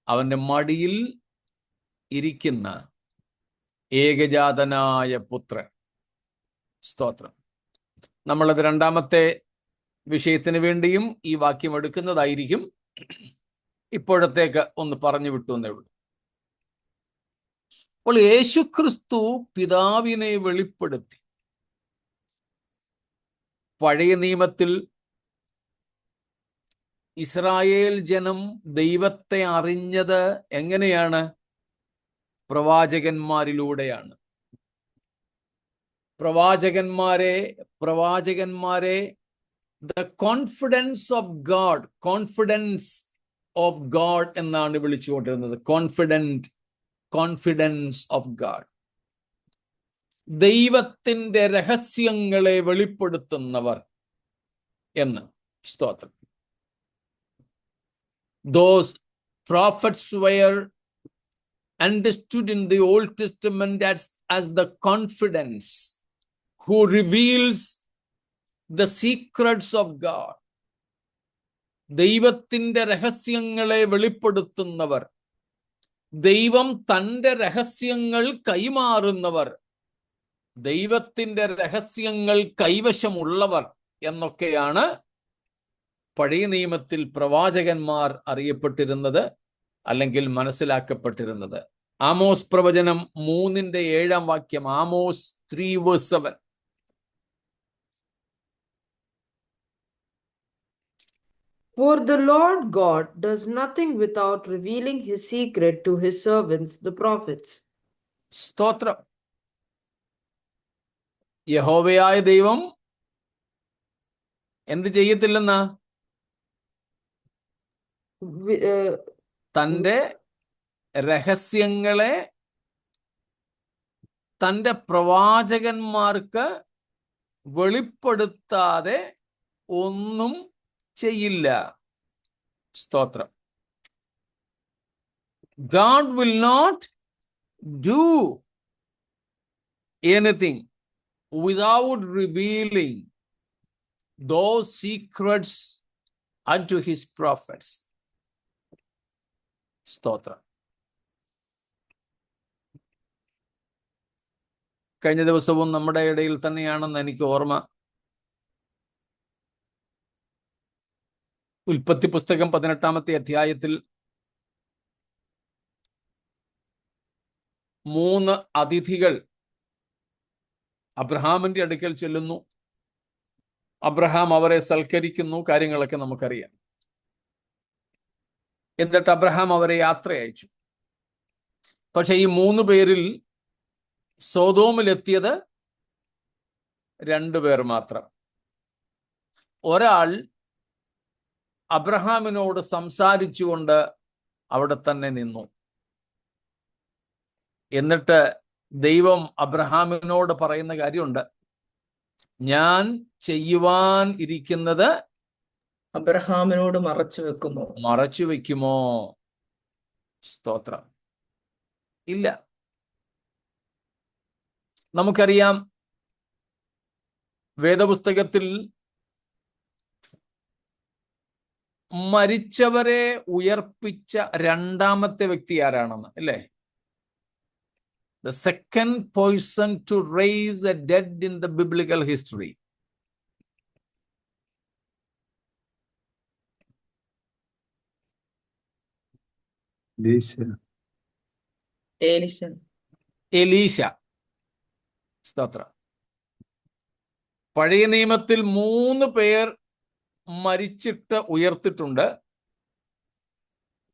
അവന്റെ മടിയിൽ ഇരിക്കുന്ന ഏകജാതനായ പുത്രൻ. സ്തോത്രം. നമ്മളത് രണ്ടാമത്തെ വിഷയത്തിന് വേണ്ടിയും ഈ വാക്യം എടുക്കുന്നതായിരിക്കും. ഇപ്പോഴത്തേക്ക് ഒന്ന് പറഞ്ഞു വിട്ടു എന്നേ ഉള്ളൂ. അപ്പോൾ യേശുക്രിസ്തു പിതാവിനെ വെളിപ്പെടുത്തി. പഴയ നിയമത്തിൽ ഇസ്രായേൽ ജനം ദൈവത്തെ അറിഞ്ഞത് എങ്ങനെയാണ്? പ്രവാചകന്മാരിലൂടെയാണ്. പ്രവാചകന്മാരെ ദ കോൺഫിഡൻസ് ഓഫ് ഗാഡ് എന്നാണ് വിളിച്ചുകൊണ്ടിരുന്നത്. Confidence of God. ദൈവത്തിന്റെ രഹസ്യങ്ങളെ വെളിപ്പെടുത്തുന്നവർ എന്ന്. സ്തോത്രം. Those prophets were understood in the Old Testament as the confidence who reveals the secrets of God. ദൈവത്തിന്റെ രഹസ്യങ്ങളെ വെളിപ്പെടുത്തുന്നവർ, ദൈവം തന്റെ രഹസ്യങ്ങൾ കൈമാറുന്നവർ, ദൈവത്തിന്റെ രഹസ്യങ്ങൾ കൈവശമുള്ളവർ എന്നൊക്കെയാണ് പഴയ നിയമത്തിൽ പ്രവാചകന്മാർ അറിയപ്പെട്ടിരുന്നത്, അല്ലെങ്കിൽ മനസ്സിലാക്കപ്പെട്ടിരുന്നത്. ആമോസ് പ്രവചനം 3:7. Amos 3:7. For the Lord God does nothing without revealing his secret to his servants, the prophets. സ്തോത്രം. യഹോവയായ ദൈവം എന്ത് ചെയ്യത്തില്ലെന്നാ? തന്റെ രഹസ്യങ്ങളെ തന്റെ പ്രവാചകന്മാർക്ക് വെളിപ്പെടുത്താതെ ഒന്നും ചെയ്യില്ല. സ്തോത്രം. God will not do anything without revealing those secrets unto his prophets. സ്തോത്രം. കഴിഞ്ഞ ദിവസവും നമ്മുടെ ഇടയിൽ തന്നെയാണെന്ന് എനിക്ക് ഓർമ്മ. ഉൽപ്പത്തി പുസ്തകം 18-ാമത്തെ അധ്യായത്തിൽ 3 അതിഥികൾ അബ്രഹാമിന്റെ അടുക്കൽ ചെല്ലുന്നു. അബ്രഹാം അവരെ സൽക്കരിക്കുന്നു. കാര്യങ്ങളൊക്കെ നമുക്കറിയാം. എന്നിട്ട് അബ്രഹാം അവരെ യാത്ര അയച്ചു. പക്ഷെ ഈ 3 പേരിൽ സോതോമിലെത്തിയത് 2 പേർ മാത്രം. ഒരാൾ അബ്രഹാമിനോട് സംസാരിച്ചുകൊണ്ട് അവിടെ തന്നെ നിന്നു. എന്നിട്ട് ദൈവം അബ്രഹാമിനോട് പറയുന്ന കാര്യമുണ്ട്, ഞാൻ ചെയ്യുവാൻ ഇരിക്കുന്നത് അബ്രഹാമിനോട് മറച്ചു വെക്കുമോ? സ്തോത്രം. ഇല്ല. നമുക്കറിയാം, വേദപുസ്തകത്തിൽ മരിച്ചവരെ ഉയർപ്പിച്ച 2ാമത്തെ വ്യക്തി ആരാണെന്ന്, അല്ലേ? The second person to raise the dead in the biblical history. എലീശ. സ്തോത്രം. പഴയ നിയമത്തിൽ 3 പേർ മരിച്ചിട്ട് ഉയർത്തിട്ടുണ്ട്.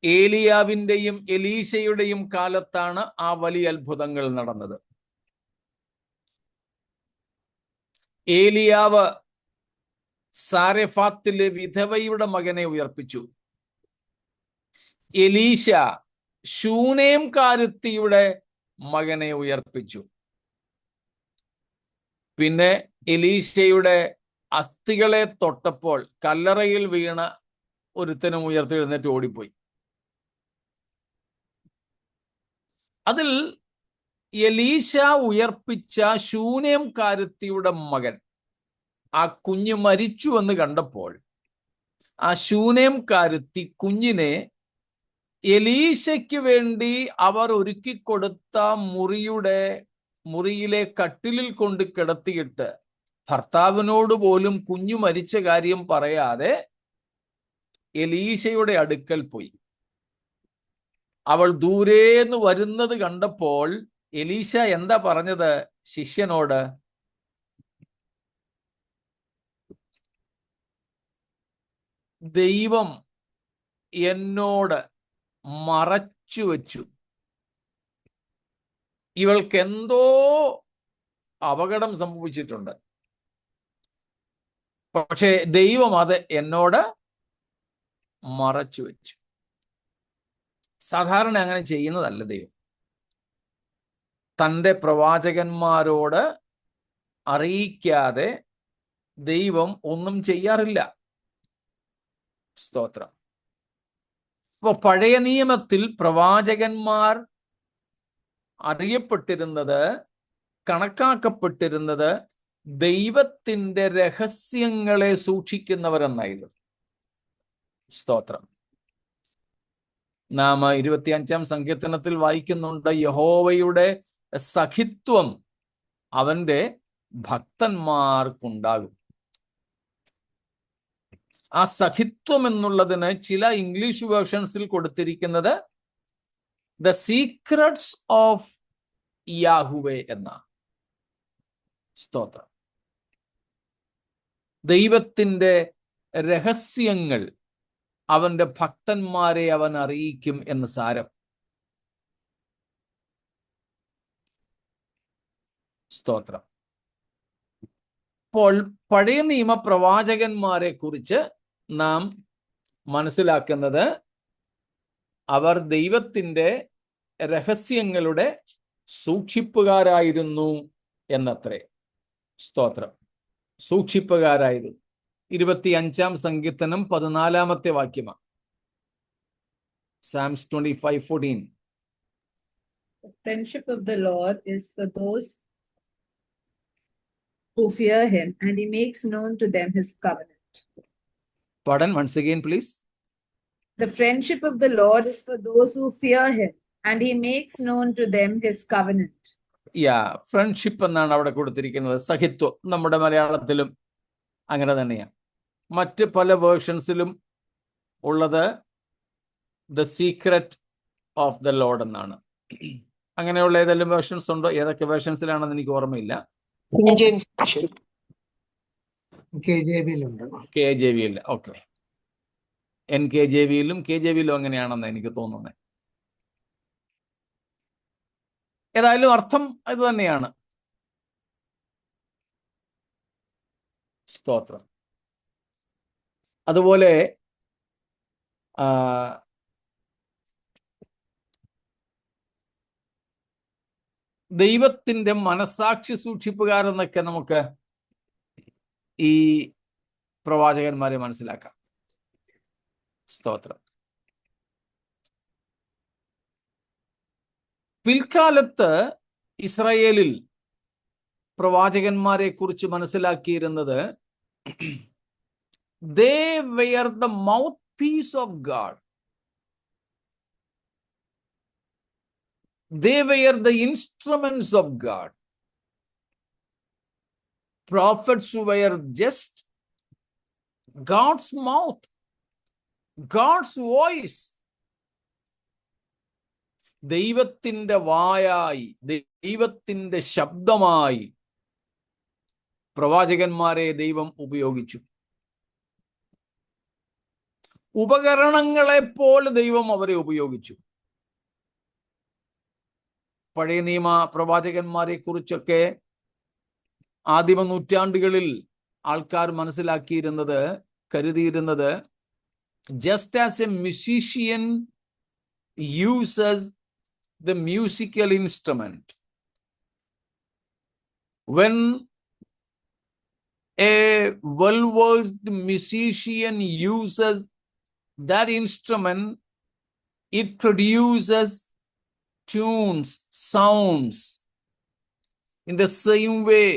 ഏലിയാവിന്റെയും എലീശയുടെയും കാലത്താണ് ആ വലിയ അത്ഭുതങ്ങൾ നടന്നത്. ഏലിയാവ് സാരെഫാത്തിലെ വിധവയുടെ മകനെ ഉയർപ്പിച്ചു. എലീശ ശൂനേംകാരുത്തിയുടെ മകനെ ഉയർപ്പിച്ചു. പിന്നെ എലീശയുടെ അസ്ഥികളെ തൊട്ടപ്പോൾ കല്ലറയിൽ വീണ ഒരുത്തനും ഉയർത്തെഴുന്നേറ്റ് ഓടിപ്പോയി. അതിൽ എലീശ ഉയർപ്പിച്ച ശൂനേംകാരുത്തിയുടെ മകൻ, ആ കുഞ്ഞ് മരിച്ചു എന്ന് കണ്ടപ്പോൾ ആ ശൂനേംകാരുത്തി കുഞ്ഞിനെ എലീശയ്ക്ക് വേണ്ടി അവർ ഒരുക്കിക്കൊടുത്ത മുറിയിലെ കട്ടിലിൽ കൊണ്ട് കിടത്തിയിട്ട് ഭർത്താവിനോട് പോലും കുഞ്ഞു മരിച്ച കാര്യം പറയാതെ എലീശയുടെ അടുക്കൽ പോയി. അവൾ ദൂരേന്ന് വരുന്നത് കണ്ടപ്പോൾ എലീശ എന്താ പറഞ്ഞത് ശിഷ്യനോട്? ദൈവം എന്നോട് മറച്ചു വച്ചു, ഇവൾക്ക് എന്തോ അപകടം സംഭവിച്ചിട്ടുണ്ട്, പക്ഷേ ദൈവം അത് എന്നോട് മറച്ചു വെച്ചു. സാധാരണ അങ്ങനെ ചെയ്യുന്നതല്ല ദൈവം. തൻ്റെ പ്രവാചകന്മാരോട് അറിയിക്കാതെ ദൈവം ഒന്നും ചെയ്യാറില്ല. സ്തോത്രം. അപ്പോൾ പഴയ നിയമത്തിൽ പ്രവാചകന്മാർ അറിയപ്പെട്ടിരുന്നത്, കണക്കാക്കപ്പെട്ടിരുന്നത് ദൈവത്തിൻ്റെ രഹസ്യങ്ങളെ സൂക്ഷിക്കുന്നവരെന്നായിരുന്നു. സ്തോത്രം. നാം 25-ാം സങ്കീർത്തനത്തിൽ വായിക്കുന്നുണ്ട്, യഹോവയുടെ സഖിത്വം അവന്റെ ഭക്തന്മാർക്കുണ്ടാകും. ആ സഖിത്വം എന്നുള്ളതിന് ചില ഇംഗ്ലീഷ് വേർഷൻസിൽ കൊടുത്തിരിക്കുന്നത് ദ സീക്രട്സ് ഓഫ് യാഹുവേ എന്ന. സ്തോത്രം. ദൈവത്തിൻ്റെ രഹസ്യങ്ങൾ അവന്റെ ഭക്തന്മാരെ അവൻ അറിയിക്കും എന്ന് സാരം. സ്തോത്രം. അപ്പോൾ പഴയ നിയമ പ്രവാചകന്മാരെ കുറിച്ച് നാം മനസ്സിലാക്കുന്നത് അവർ ദൈവത്തിൻ്റെ രഹസ്യങ്ങളുടെ സൂക്ഷിപ്പുകാരായിരുന്നു എന്നത്രേ. സ്തോത്രം. സൂക്ഷിപ്പുകാരായിരുന്നു. 25-ാം സങ്കീർത്തനം 14-ാമത്തെ വാക്യമാണ്. Psalms 25:14. The friendship of the Lord is for those who fear him, and he makes known to them his covenant. Pardon, once again, please. The friendship of the Lord is for those who fear him, and he makes known to them his covenant. Friendship എന്നാണ് അവിടെ കൊടുത്തിരിക്കുന്നത്. സഹിത്വം നമ്മുടെ മലയാളത്തിലും അങ്ങനെ തന്നെയാണ്. മറ്റ് പല വേർഷൻസിലും ഉള്ളത് the secret of the Lord എന്നാണ്. അങ്ങനെയുള്ള ഏതെങ്കിലും വേർഷൻസ് ഉണ്ടോ? ഏതൊക്കെ വേർഷൻസിലാണെന്ന് എനിക്ക് ഓർമ്മയില്ല. KJV okay. NKJV-യിലും KJV-യിലും അങ്ങനെയാണെന്ന് എനിക്ക് തോന്നുന്നത്. ഏതായാലും അർത്ഥം ഇത് തന്നെയാണ്. സ്തോത്രം. അതുപോലെ ദൈവത്തിന്റെ മനസാക്ഷി സൂക്ഷിപ്പുകാരെന്നൊക്കെ നമുക്ക് ഈ പ്രവാചകന്മാരെ മനസ്സിലാക്കാം. സ്തോത്രം. പിൽക്കാലത്ത് ഇസ്രായേലിൽ പ്രവാചകന്മാരെ കുറിച്ച് മനസ്സിലാക്കിയിരുന്നത് they were the mouthpiece of God. They were the instruments of God. Prophets were just God's mouth, God's voice. ദൈവത്തിന്റെ വായായി, ദൈവത്തിന്റെ ശബ്ദമായി പ്രവാചകന്മാരെ ദൈവം ഉപയോഗിച്ചു. ഉപകരണങ്ങളെ പോലെ ദൈവം അവരെ ഉപയോഗിച്ചു. പഴയ നിയമ പ്രവാചകന്മാരെ കുറിച്ചൊക്കെ ആദിമ നൂറ്റാണ്ടുകളിൽ ആൾക്കാർ മനസ്സിലാക്കിയിരുന്നത്, കരുതിയിരുന്നത്, just as a musician uses the musical instrument, when a well-versed musician uses that instrument, it produces tunes, sounds. In the same way,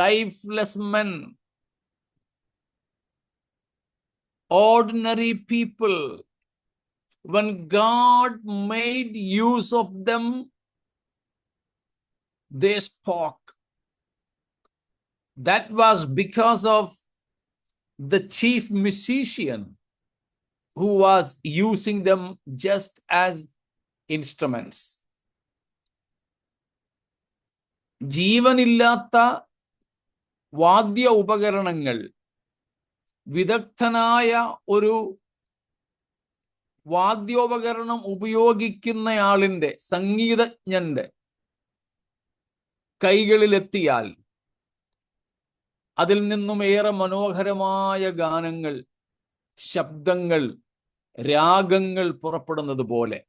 lifeless men, ordinary people, when God made use of them, they spoke. That was because of the chief musician who was using them just as instruments. ജീവനില്ലാത്ത വാദ്യ ഉപകരണങ്ങൾ വിദഗ്ധനായ ഒരു വാദ്യോപകരണം ഉപയോഗിക്കുന്നയാളിന്റെ, സംഗീതജ്ഞന്റെ കൈകളിലെത്തിയാൽ അതിൽ നിന്നും ഏറെ മനോഹരമായ ഗാനങ്ങൾ, ശബ്ദങ്ങൾ, രാഗങ്ങൾ പുറപ്പെടുന്നത് പോലെ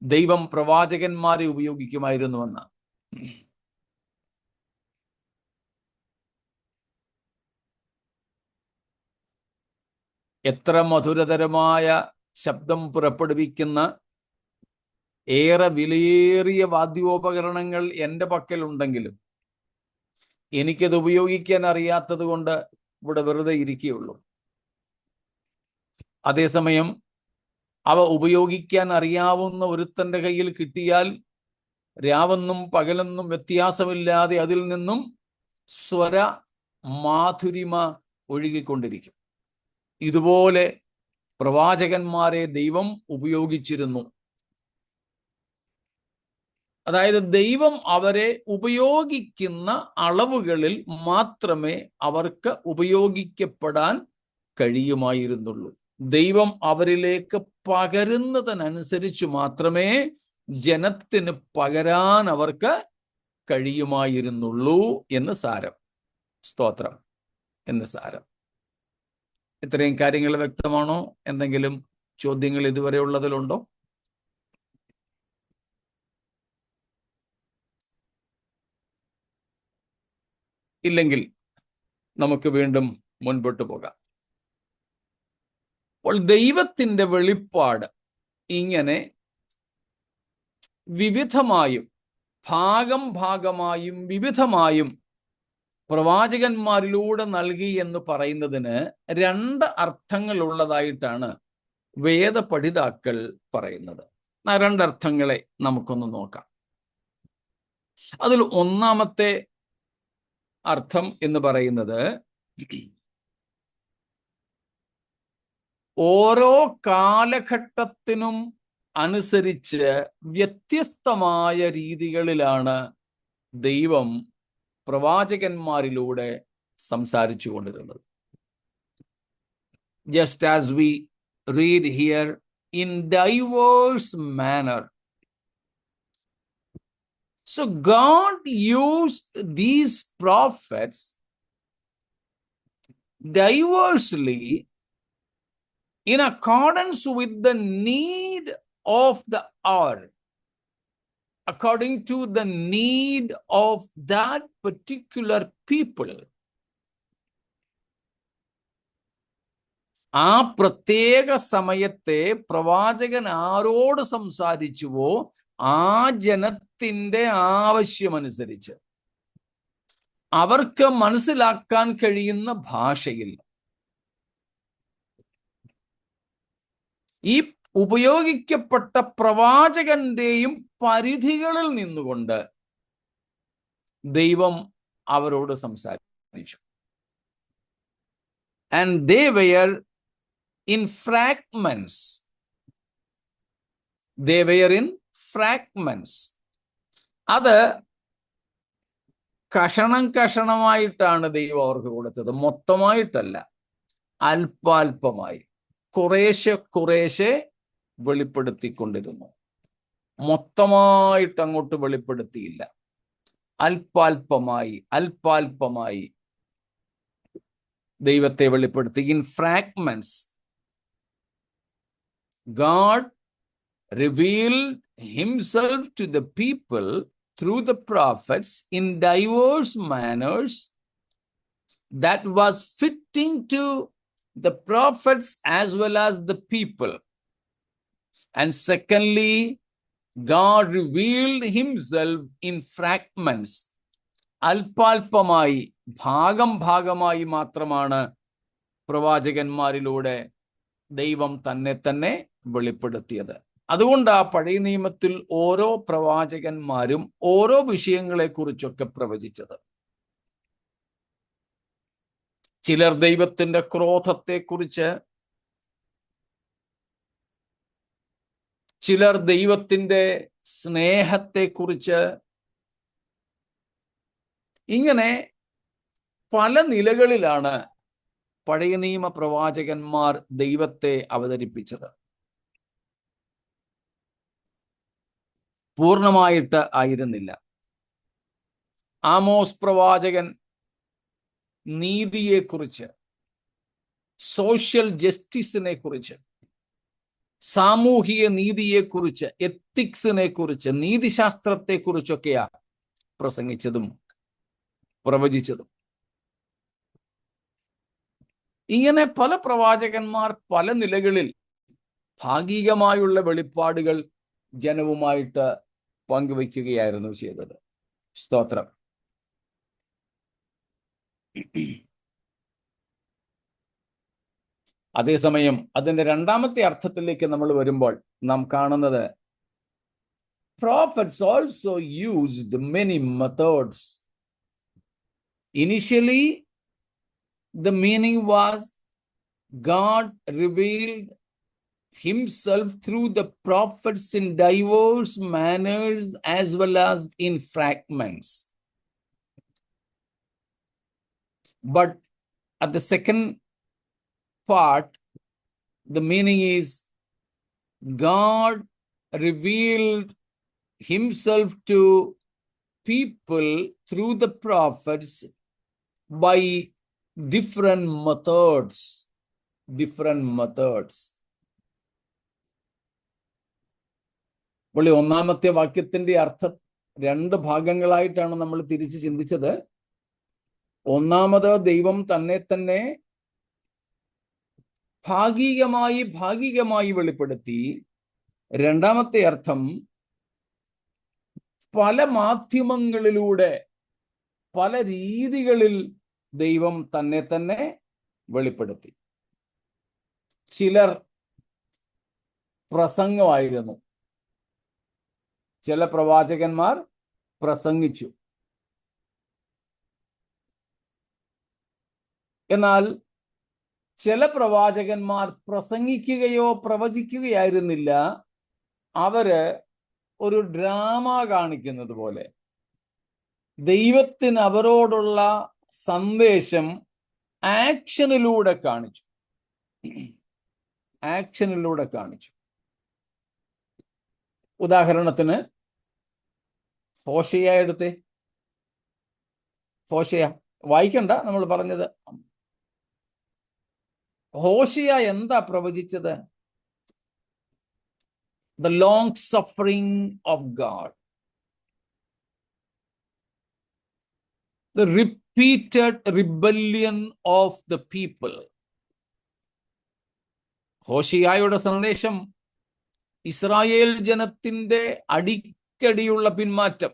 ദൈവം പ്രവാചകന്മാരെ ഉപയോഗിക്കുമായിരുന്നുവെന്ന്. എത്ര മധുരതരമായ ശബ്ദം പുറപ്പെടുവിക്കുന്ന ഏറെ വിലയേറിയ വാദ്യോപകരണങ്ങൾ എൻ്റെ പക്കലുണ്ടെങ്കിലും എനിക്കത് ഉപയോഗിക്കാൻ അറിയാത്തത് കൊണ്ട് ഇവിടെ വെറുതെ ഇരിക്കുകയുള്ളൂ. അതേസമയം അവ ഉപയോഗിക്കാൻ അറിയാവുന്ന ഒരുത്തൻ്റെ കയ്യിൽ കിട്ടിയാൽ രാവെന്നും പകലെന്നും വ്യത്യാസമില്ലാതെ അതിൽ നിന്നും സ്വര മാധുരിമ ഒഴുകിക്കൊണ്ടിരിക്കും. ഇതുപോലെ പ്രവാചകന്മാരെ ദൈവം ഉപയോഗിച്ചിരുന്നു. അതായത് ദൈവം അവരെ ഉപയോഗിക്കുന്ന അളവുകളിൽ മാത്രമേ അവർക്ക് ഉപയോഗിക്കപ്പെടാൻ കഴിയുമായിരുന്നുള്ളൂ. ദൈവം അവരിലേക്ക് പകരുന്നതിനനുസരിച്ച് മാത്രമേ ജനത്തിന് പകരാൻ അവർക്ക് കഴിയുമായിരുന്നുള്ളൂ എന്ന് സാരം. സ്തോത്രം എന്ന് സാരം. ഇത്രയും കാര്യങ്ങൾ വ്യക്തമാണോ? എന്തെങ്കിലും ചോദ്യങ്ങൾ ഇതുവരെ ഉള്ളതിലുണ്ടോ? ഇല്ലെങ്കിൽ നമുക്ക് വീണ്ടും മുൻപോട്ട് പോകാം. അപ്പോൾ ദൈവത്തിൻ്റെ വെളിപ്പാട് ഇങ്ങനെ വിവിധമായും ഭാഗമായും വിവിധമായും പ്രവാചകന്മാരിലൂടെ നൽകി എന്ന് പറയുന്നതിന് രണ്ട് അർത്ഥങ്ങൾ ഉള്ളതായിട്ടാണ് വേദപഠിതാക്കൾ പറയുന്നത്. ആ രണ്ടർത്ഥങ്ങളെ നമുക്കൊന്ന് നോക്കാം. അതിൽ ഒന്നാമത്തെ അർത്ഥം എന്ന് പറയുന്നത് ഓരോ കാലഘട്ടത്തിനും അനുസരിച്ച് വ്യത്യസ്തമായ രീതികളിലാണ് ദൈവം പ്രവാചകന്മാരിലൂടെ സംസാരിച്ചു കൊണ്ടിരുന്നത്. Just as we read here, in diverse manner. So God used these prophets diversely in accordance with the need of the hour, according to the need of that particular people. ആ പ്രത്യേക സമയത്തെ പ്രവാചകൻ ആരോട് സംസാരിച്ചുവോ ആ ജനത്തിന്റെ ആവശ്യമനുസരിച്ച് അവർക്ക് മനസ്സിലാക്കാൻ കഴിയുന്ന ഭാഷയിൽ ഈ ഉപയോഗിക്കപ്പെട്ട പ്രവാചകന്റെയും പരിധികളിൽ നിന്നുകൊണ്ട് ദൈവം അവരോട് സംസാരിച്ചു. And they were in fragments. They were in fragments. അത് കഷണമായിട്ടാണ് ദൈവം അവർക്ക് കൊടുത്തത്, മൊത്തമായിട്ടല്ല, അല്പാൽപമായി, കുറേശ്ശെ വെളിപ്പെടുത്തിക്കൊണ്ടിരുന്നു. മൊത്തമായിട്ട് അങ്ങോട്ട് വെളിപ്പെടുത്തിയില്ല, അല്പാൽപമായി ദൈവത്തെ വെളിപ്പെടുത്തി. In fragments God revealed himself to the people through the prophets in diverse manners that was fitting to the prophets as well as the people. And secondly, God revealed himself in fragments. അല്പാൽപമായി, ഭാഗമായി മാത്രമാണ് പ്രവാചകന്മാരിലൂടെ ദൈവം തന്നെ വെളിപ്പെടുത്തിയത്. അതുകൊണ്ട് ആ പഴയ നിയമത്തിൽ ഓരോ പ്രവാചകന്മാരും ഓരോ വിഷയങ്ങളെ കുറിച്ചൊക്കെ പ്രവചിച്ചത്. ചിലർ ദൈവത്തിന്റെ ക്രോധത്തെക്കുറിച്ച്, ചിലർ ദൈവത്തിന്റെ സ്നേഹത്തെക്കുറിച്ച്, ഇങ്ങനെ പല നിലകളിലാണ് പഴയ നിയമ പ്രവാചകന്മാർ ദൈവത്തെ അവതരിപ്പിച്ചത്. പൂർണ്ണമായിട്ട് ആയിരുന്നില്ല. ആമോസ് പ്രവാചകൻ നീതിയെക്കുറിച്ച്, സോഷ്യൽ ജസ്റ്റിസിനെ കുറിച്ച്, സാമൂഹിക നീതിയെക്കുറിച്ച്, എത്തിക്സിനെ കുറിച്ച്, നീതിശാസ്ത്രത്തെക്കുറിച്ചൊക്കെയാ പ്രസംഗിച്ചതും പ്രവചിച്ചതും. ഇങ്ങനെ പല പ്രവാചകന്മാർ പല നിലകളിൽ ഭാഗികമായുള്ള വെളിപ്പാടുകൾ ജനവുമായിട്ട് പങ്കുവയ്ക്കുകയായിരുന്നു ചെയ്തത്. സ്തോത്രം. അതേസമയം അതിന്റെ രണ്ടാമത്തെ അർത്ഥത്തിലേക്ക് നമ്മൾ വരുമ്പോൾ നാം കാണുന്നത് prophets also used many methods. Initially, the meaning was God revealed himself through the prophets in diverse manners as well as in fragments. But at the second part, the meaning is God revealed himself to people through the prophets by different methods. അപ്പോൾ ഒന്നാമത്തെ വാക്യത്തിന്റെ അർത്ഥം രണ്ട് ഭാഗങ്ങളായിട്ടാണ് നമ്മൾ തിരിച്ച് ചിന്തിച്ചത്. ഒന്നാമത് ദൈവം തന്നെ ഭാഗികമായി വെളിപ്പെടുത്തി. രണ്ടാമത്തെ അർത്ഥം പല മാധ്യമങ്ങളിലൂടെ, പല രീതികളിൽ ദൈവം തന്നെ വെളിപ്പെടുത്തി. ചിലർ പ്രസംഗമായിരുന്നു, ചില പ്രവാചകന്മാർ പ്രസംഗിച്ചു. എന്നാൽ ചില പ്രവാചകന്മാർ പ്രസംഗിക്കുകയോ പ്രവചിക്കുകയായിരുന്നില്ല. അവര് ഒരു ഡ്രാമ കാണിക്കുന്നത് പോലെ ദൈവത്തിന് അവരോടുള്ള സന്ദേശം ആക്ഷനിലൂടെ കാണിച്ചു. ഉദാഹരണത്തിന് ഹോശേയ എടുത്തേ. ഹോശേയ വായിക്കണ്ട, നമ്മൾ പറഞ്ഞത്. ഹോശേയ എന്താ പ്രവചിച്ചത്? The long suffering of God, the repeated rebellion of the people. ഹോശേയയുടെ സന്ദേശം ഇസ്രായേൽ ജനത്തിന്റെ അടിക്കടിയുള്ള പിന്മാറ്റം,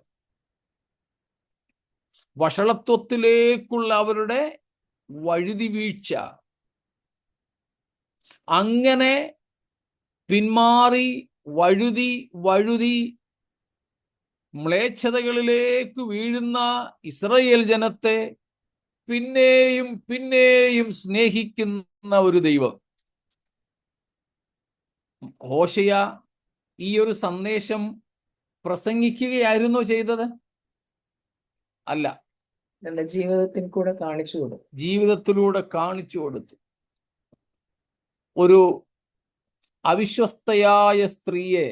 വഷളത്വത്തിലേക്കുള്ള അവരുടെ വഴുതി വീഴ്ച, അങ്ങനെ പിന്മാറി വഴുതി മ്ലേച്ഛതകളിലേക്ക് വീഴുന്ന ഇസ്രായേൽ ജനത്തെ പിന്നെയും സ്നേഹിക്കുന്ന ഒരു ദൈവം. ഹോശേയ ഈ ഒരു സന്ദേശം പ്രസംഗിക്കുകയായിരുന്നോ ചെയ്തത്? അല്ല, ജീവിതത്തിലൂടെ കാണിച്ചു കൊടുത്തു. ഒരു അവിശ്വസ്തയായ സ്ത്രീയെ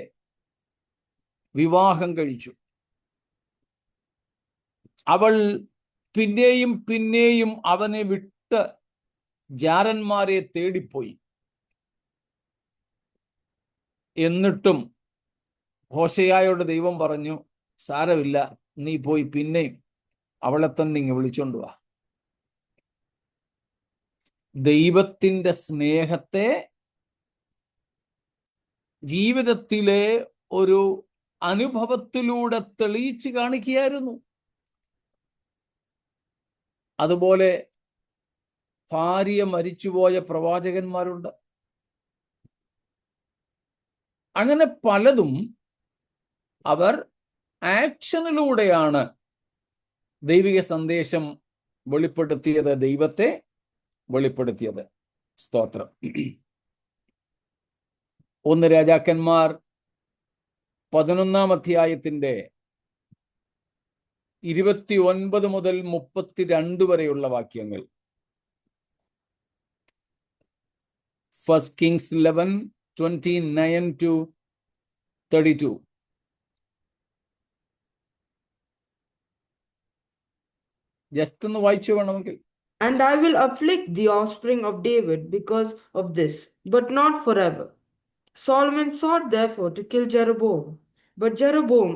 വിവാഹം കഴിച്ചു. അവൾ പിന്നെയും അവനെ വിട്ട് ജാരന്മാരെ തേടിപ്പോയി. എന്നിട്ടും ഹോശേയയോട് ദൈവം പറഞ്ഞു, സാരമില്ല, നീ പോയി പിന്നെയും അവളെ തന്നെ ഇങ്ങ് വിളിച്ചോണ്ട് വാ. ദൈവത്തിന്റെ സ്നേഹത്തെ ജീവിതത്തിലെ ഒരു അനുഭവത്തിലൂടെ തെളിയിച്ച് കാണിക്കുകയായിരുന്നു. അതുപോലെ ഭാര്യ മരിച്ചുപോയ പ്രവാചകന്മാരുണ്ട്. അങ്ങനെ പലതും അവർ ആക്ഷനിലൂടെയാണ് ദൈവിക സന്ദേശം വെളിപ്പെടുത്തിയത്, ദൈവത്തെ വെളിപ്പെടുത്തിയത്. സ്തോത്രം. 1 രാജാക്കന്മാർ 11-ാം അധ്യായത്തിന്റെ 29 മുതൽ 32 വരെയുള്ള വാക്യങ്ങൾ. 1 Kings 11:29 to 32. ജസ്റ്റ് ഒന്ന് വായിച്ചു വേണമെങ്കിൽ. And I will afflict the offspring of David because of this, but not forever. Solomon sought therefore to kill Jeroboam. But Jeroboam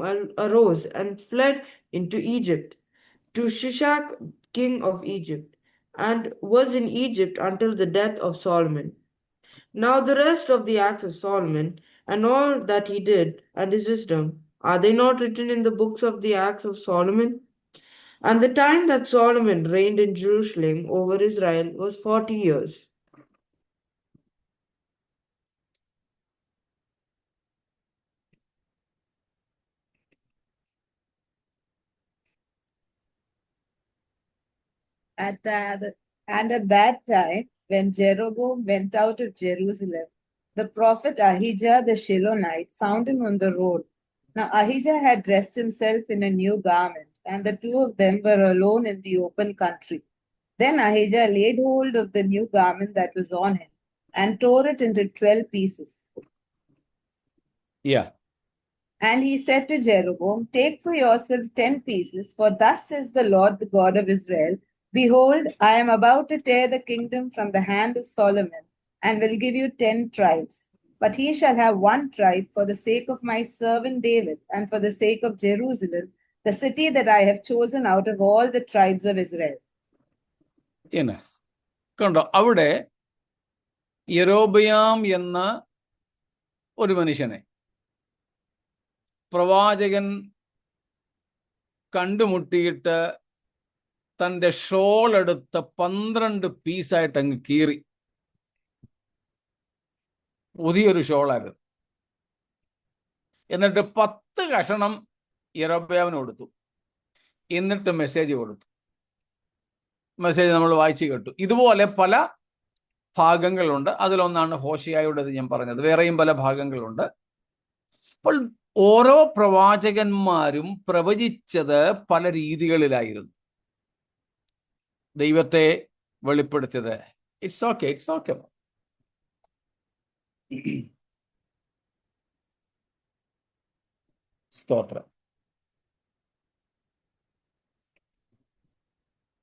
arose and fled into Egypt, to Shishak, king of Egypt, and was in Egypt until the death of Solomon. Now the rest of the acts of Solomon, and all that he did, and his wisdom, are they not written in the books of the acts of Solomon? And the time that Solomon reigned in Jerusalem over Israel was 40 years. At that time, when Jeroboam went out of Jerusalem, the prophet Ahijah the Shilonite found him on the road. Now Ahijah had dressed himself in a new garment, and the two of them were alone in the open country. Then Ahijah laid hold of the new garment that was on him, and tore it into 12 pieces. Yeah. And he said to Jeroboam, take for yourself 10 pieces, for thus says the Lord, the God of Israel, behold, I am about to tear the kingdom from the hand of Solomon, and will give you 10 tribes. But he shall have 1 tribe for the sake of my servant David, and for the sake of Jerusalem, the city that I have chosen out of all the tribes of Israel. കണ്ടോ, അവിടെ യെരോബയാം എന്ന ഒരു മനുഷ്യനെ പ്രവാചകൻ കണ്ടുമുട്ടിയിട്ട് തൻ്റെ shawl എടുത്ത് 12 പീസായിട്ട് അങ്ങ് കീറി. പുതിയൊരു ഷോളായിരുന്നു. എന്നിട്ട് 10 കഷണം യെരോബയാമിന് കൊടുത്തു. എന്നിട്ട് മെസ്സേജ് കൊടുത്തു. മെസ്സേജ് നമ്മൾ വായിച്ചു കേട്ടു. ഇതുപോലെ പല ഭാഗങ്ങളുണ്ട്. അതിലൊന്നാണ് ഹോശേയയുടേത് ഞാൻ പറഞ്ഞത്. വേറെയും പല ഭാഗങ്ങളുണ്ട്. അപ്പോൾ ഓരോ പ്രവാചകന്മാരും പ്രവചിച്ചത് പല രീതികളിലായിരുന്നു. ദൈവത്തെ വെളിപ്പെടുത്തിയത്. It's okay. സ്തോത്രം.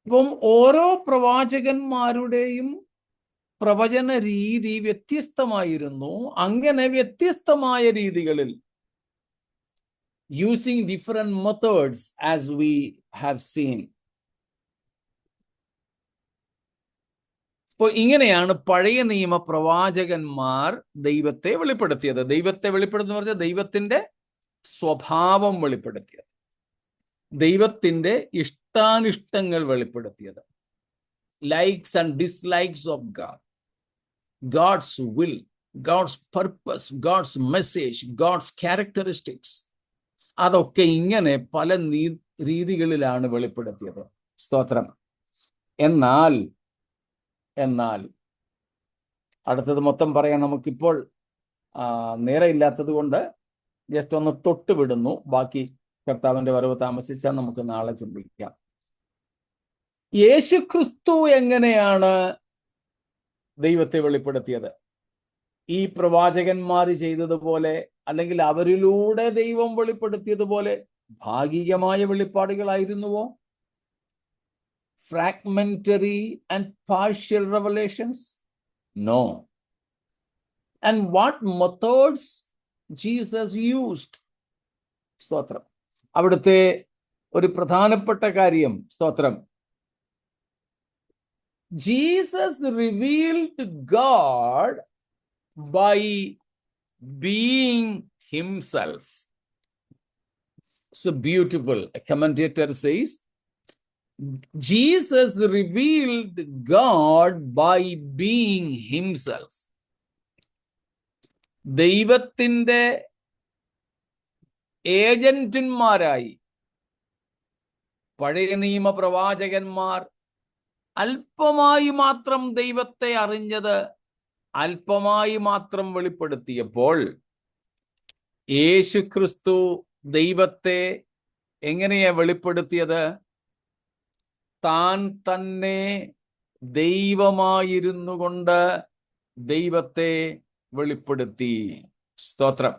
അപ്പം ഓരോ പ്രവാചകന്മാരുടെയും പ്രവചന രീതി വ്യത്യസ്തമായിരുന്നു. അങ്ങനെ വ്യത്യസ്തമായ രീതികളിൽ using different methods as we have seen. അപ്പോൾ ഇങ്ങനെയാണ് പഴയ നിയമ പ്രവാചകന്മാർ ദൈവത്തെ വെളിപ്പെടുത്തിയത്. ദൈവത്തെ വെളിപ്പെടുത്തുന്ന പറഞ്ഞാൽ ദൈവത്തിന്റെ സ്വഭാവം വെളിപ്പെടുത്തിയത്, ദൈവത്തിന്റെ ഇഷ്ടാനിഷ്ടങ്ങൾ വെളിപ്പെടുത്തിയത്, likes and dislikes of God, God's will, God's purpose, God's message, God's characteristics, അതൊക്കെ ഇങ്ങനെ പല രീതികളിലാണ് വെളിപ്പെടുത്തിയത്. സ്തോത്രം. എന്നാൽ അടുത്തത് മൊത്തം പറയാൻ നമുക്കിപ്പോൾ നേരെ ഇല്ലാത്തത് കൊണ്ട് ജസ്റ്റ് ഒന്ന് തൊട്ടുവിടുന്നു. ബാക്കി കർത്താവിന്റെ വരവ് താമസിച്ചാൽ നമുക്ക് നാളെ ചിന്തിക്കാം. യേശുക്രിസ്തു എങ്ങനെയാണ് ദൈവത്തെ വെളിപ്പെടുത്തിയത്? ഈ പ്രവാചകന്മാർ ചെയ്തതുപോലെ, അല്ലെങ്കിൽ അവരിലൂടെ ദൈവം വെളിപ്പെടുത്തിയതുപോലെ ഭാഗികമായ വെളിപ്പാടുകളായിരുന്നുവോ? Fragmentary and partial revelations? No. And what methods Jesus used? സ്തോത്രം. അവിടുത്തെ ഒരു പ്രധാനപ്പെട്ട കാര്യം, സ്തോത്രം, Jesus revealed God by being himself. So beautiful. A commentator says, Jesus revealed God by being himself. ദൈവത്തിന്റെ ഏജന്റന്മാരായി പഴയ നിയമ പ്രവാചകന്മാർ അല്പമായി മാത്രം ദൈവത്തെ അറിഞ്ഞത്, അല്പമായി മാത്രം വെളിപ്പെടുത്തിയപ്പോൾ യേശുക്രിസ്തു ദൈവത്തെ എങ്ങനെയാ വെളിപ്പെടുത്തിയത്? താൻ തന്നെ ദൈവമായിരുന്നു കൊണ്ട് ദൈവത്തെ വെളിപ്പെടുത്തി. സ്തോത്രം.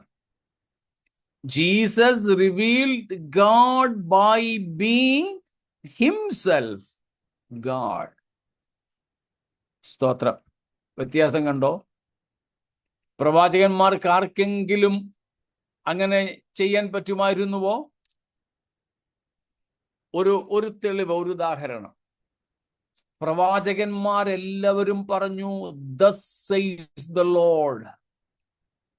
Jesus revealed God by being himself God. സ്തോത്രം. വ്യത്യാസം കണ്ടോ? പ്രവാചകന്മാർക്ക് ആർക്കെങ്കിലും അങ്ങനെ ചെയ്യാൻ പറ്റുമായിരുന്നുവോ? ഒരു തെളിവ്, ഒരു ഉദാഹരണം. പ്രവാചകന്മാരെല്ലാവരും പറഞ്ഞു, thus says the Lord,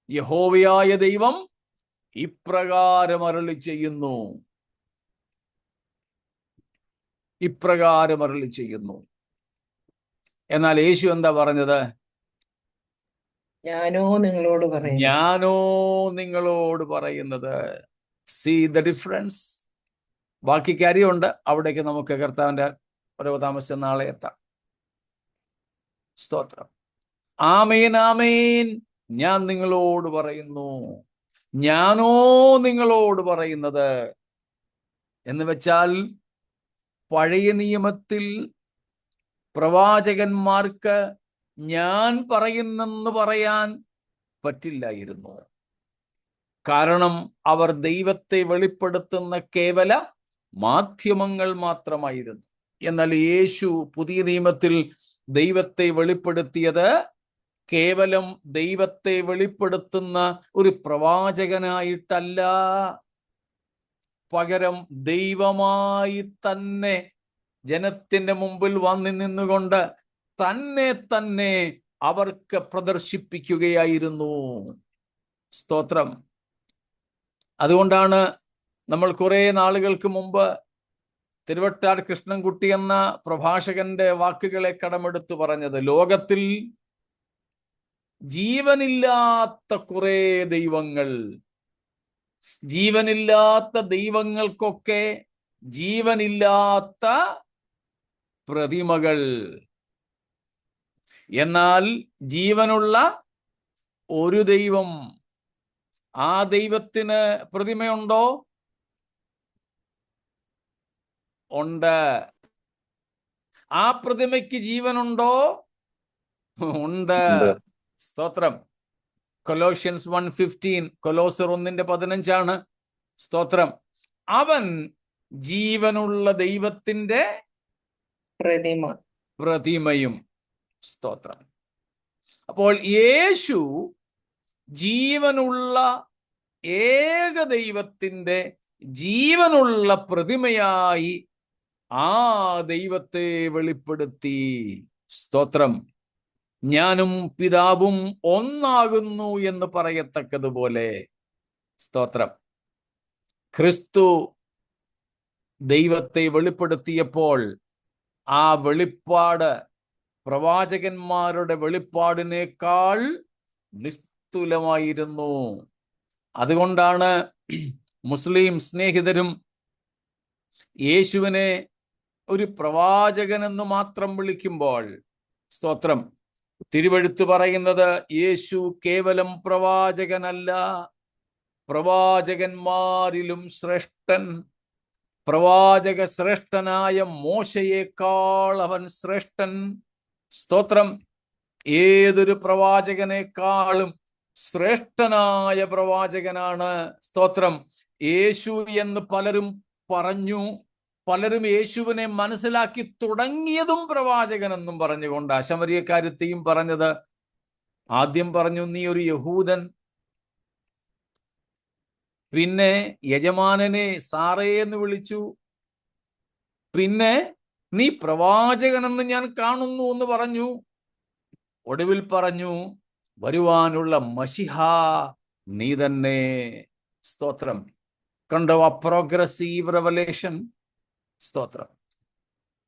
യഹോവയായ ദൈവം ഇപ്രകാരം അരുളി ചെയ്യുന്നു, ഇപ്രകാരം അരുളി ചെയ്യുന്നു. എന്നാൽ യേശു എന്താ പറഞ്ഞത്? ഞാനോ നിങ്ങളോട് പറയുന്നത്. See the difference. ബാക്കി കാര്യമുണ്ട്. അവിടേക്ക് നമുക്ക് കർത്താവിന്റെ വരവ് താമസിച്ച നാളെ എത്താം. സ്തോത്രം. ആമേൻ, ആമേൻ. ഞാൻ നിങ്ങളോട് പറയുന്നു, ഞാനോ നിങ്ങളോട് പറയുന്നത് എന്ന് വെച്ചാൽ, പഴയ നിയമത്തിൽ പ്രവാചകന്മാർക്ക് ഞാൻ പറയുന്നെന്ന് പറയാൻ പറ്റില്ലായിരുന്നു. കാരണം അവർ ദൈവത്തെ വെളിപ്പെടുത്തുന്ന കേവല മാധ്യമങ്ങൾ മാത്രമായിരുന്നു. എന്നാൽ യേശു പുതിയ നിയമത്തിൽ ദൈവത്തെ വെളിപ്പെടുത്തിയത് കേവലം ദൈവത്തെ വെളിപ്പെടുത്തുന്ന ഒരു പ്രവാചകനായിട്ടല്ല, പകരം ദൈവമായി തന്നെ ജനത്തിന്റെ മുമ്പിൽ വന്നു നിന്നുകൊണ്ട് തന്നെ അവർക്ക് പ്രദർശിപ്പിക്കുകയായിരുന്നു. സ്തോത്രം. അതുകൊണ്ടാണ് നമ്മൾ കുറെ നാളുകൾക്ക് മുമ്പ് തിരുവട്ടാർ കൃഷ്ണൻകുട്ടി എന്ന പ്രഭാഷകന്റെ വാക്കുകളെ കടമെടുത്തു പറഞ്ഞത്, ലോകത്തിൽ ജീവനില്ലാത്ത കുറെ ദൈവങ്ങൾ, ജീവനില്ലാത്ത ദൈവങ്ങൾക്കൊക്കെ ജീവനില്ലാത്ത പ്രതിമകൾ. എന്നാൽ ജീവനുള്ള ഒരു ദൈവം. ആ ദൈവത്തിന് പ്രതിമയുണ്ടോ? ഉണ്ട്. ആ പ്രതിമയ്ക്ക് ജീവനുണ്ടോ? ഉണ്ട്. സ്തോത്രം. കൊലോഷ്യൻസ് 1:15, കൊലോസർ 1:15 സ്തോത്രം. അവൻ ജീവനുള്ള ദൈവത്തിന്റെ പ്രതിമയും. സ്തോത്രം. അപ്പോൾ യേശു ജീവനുള്ള ഏക ദൈവത്തിന്റെ ജീവനുള്ള പ്രതിമയായി ആ ദൈവത്തെ വെളിപ്പെടുത്തി. സ്തോത്രം. ഞാനും പിതാവും ഒന്നാകുന്നു എന്ന് പറയത്തക്കതുപോലെ. സ്തോത്രം. ക്രിസ്തു ദൈവത്തെ വെളിപ്പെടുത്തിയപ്പോൾ ആ വെളിപ്പാട് പ്രവാചകന്മാരുടെ വെളിപ്പാടിനേക്കാൾ നിസ്തുലമായിരുന്നു. അതുകൊണ്ടാണ് മുസ്ലിം സ്നേഹിതരും യേശുവിനെ ഒരു പ്രവാചകൻ എന്ന് മാത്രം വിളിക്കുമ്പോൾ, സ്തോത്രം, തിരുവെഴുത്ത് പറയുന്നത് യേശു കേവലം പ്രവാചകനല്ല, പ്രവാചകന്മാരിലും ശ്രേഷ്ഠൻ. പ്രവാചക ശ്രേഷ്ഠനായ മോശയേക്കാൾ അവൻ ശ്രേഷ്ഠൻ. സ്തോത്രം. ഏതൊരു പ്രവാചകനേക്കാളും ശ്രേഷ്ഠനായ പ്രവാചകനാണ്. സ്തോത്രം. യേശു എന്ന് പലരും പറഞ്ഞു. പലരും യേശുവിനെ മനസ്സിലാക്കി തുടങ്ങിയതും പ്രവാചകനെന്നും പറഞ്ഞുകൊണ്ട്. ശമരിയക്കാരത്തെയും പറഞ്ഞത്, ആദ്യം പറഞ്ഞു നീ ഒരു യഹൂദൻ, പിന്നെ യജമാനനെ സാറേ എന്ന് വിളിച്ചു, പിന്നെ നീ പ്രവാചകനെന്ന് ഞാൻ കാണുന്നു എന്ന് പറഞ്ഞു, ഒടുവിൽ പറഞ്ഞു വരുവാനുള്ള മശിഹ നീ തന്നെ. സ്തോത്രം. കണ്ടോ ആ പ്രോഗ്രസീവ് റെവലേഷൻ? സ്തോത്രം.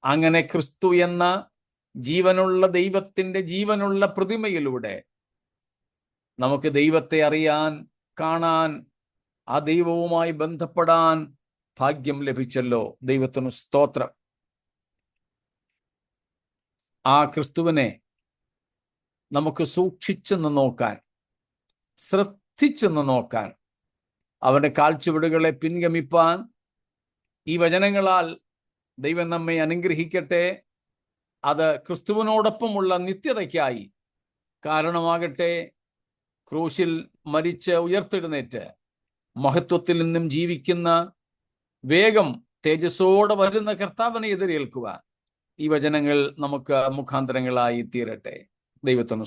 അങ്ങനെ ക്രിസ്തു എന്ന ജീവനുള്ള ദൈവത്തിന്റെ ജീവനുള്ള പ്രതിമയിലൂടെ നമുക്ക് ദൈവത്തെ അറിയാൻ, കാണാൻ, ആ ദൈവവുമായി ബന്ധപ്പെടാൻ ഭാഗ്യം ലഭിച്ചല്ലോ. ദൈവത്തിന് സ്തോത്രം. ആ ക്രിസ്തുവിനെ നമുക്ക് സൂക്ഷിച്ചെന്ന് നോക്കാൻ, ശ്രദ്ധിച്ചെന്ന് നോക്കാൻ, അവന്റെ കാൽച്ചുവടുകളെ പിൻഗമിപ്പാൻ ഈ വചനങ്ങളാൽ ദൈവം നമ്മെ അനുഗ്രഹിക്കട്ടെ. അത് ക്രിസ്തുവിനോടൊപ്പമുള്ള നിത്യതയ്ക്കായി കാരണമാകട്ടെ. ക്രൂശിൽ മരിച്ച് ഉയർത്തെഴുന്നേറ്റ് മഹത്വത്തിൽ നിന്നും ജീവിക്കുന്ന, വേഗം തേജസ്സോടെ വരുന്ന കർത്താവിനെ എതിരേൽക്കുവാൻ ഈ വചനങ്ങൾ നമുക്ക് മുഖാന്തരങ്ങളായി തീരട്ടെ. ദൈവത്തിന്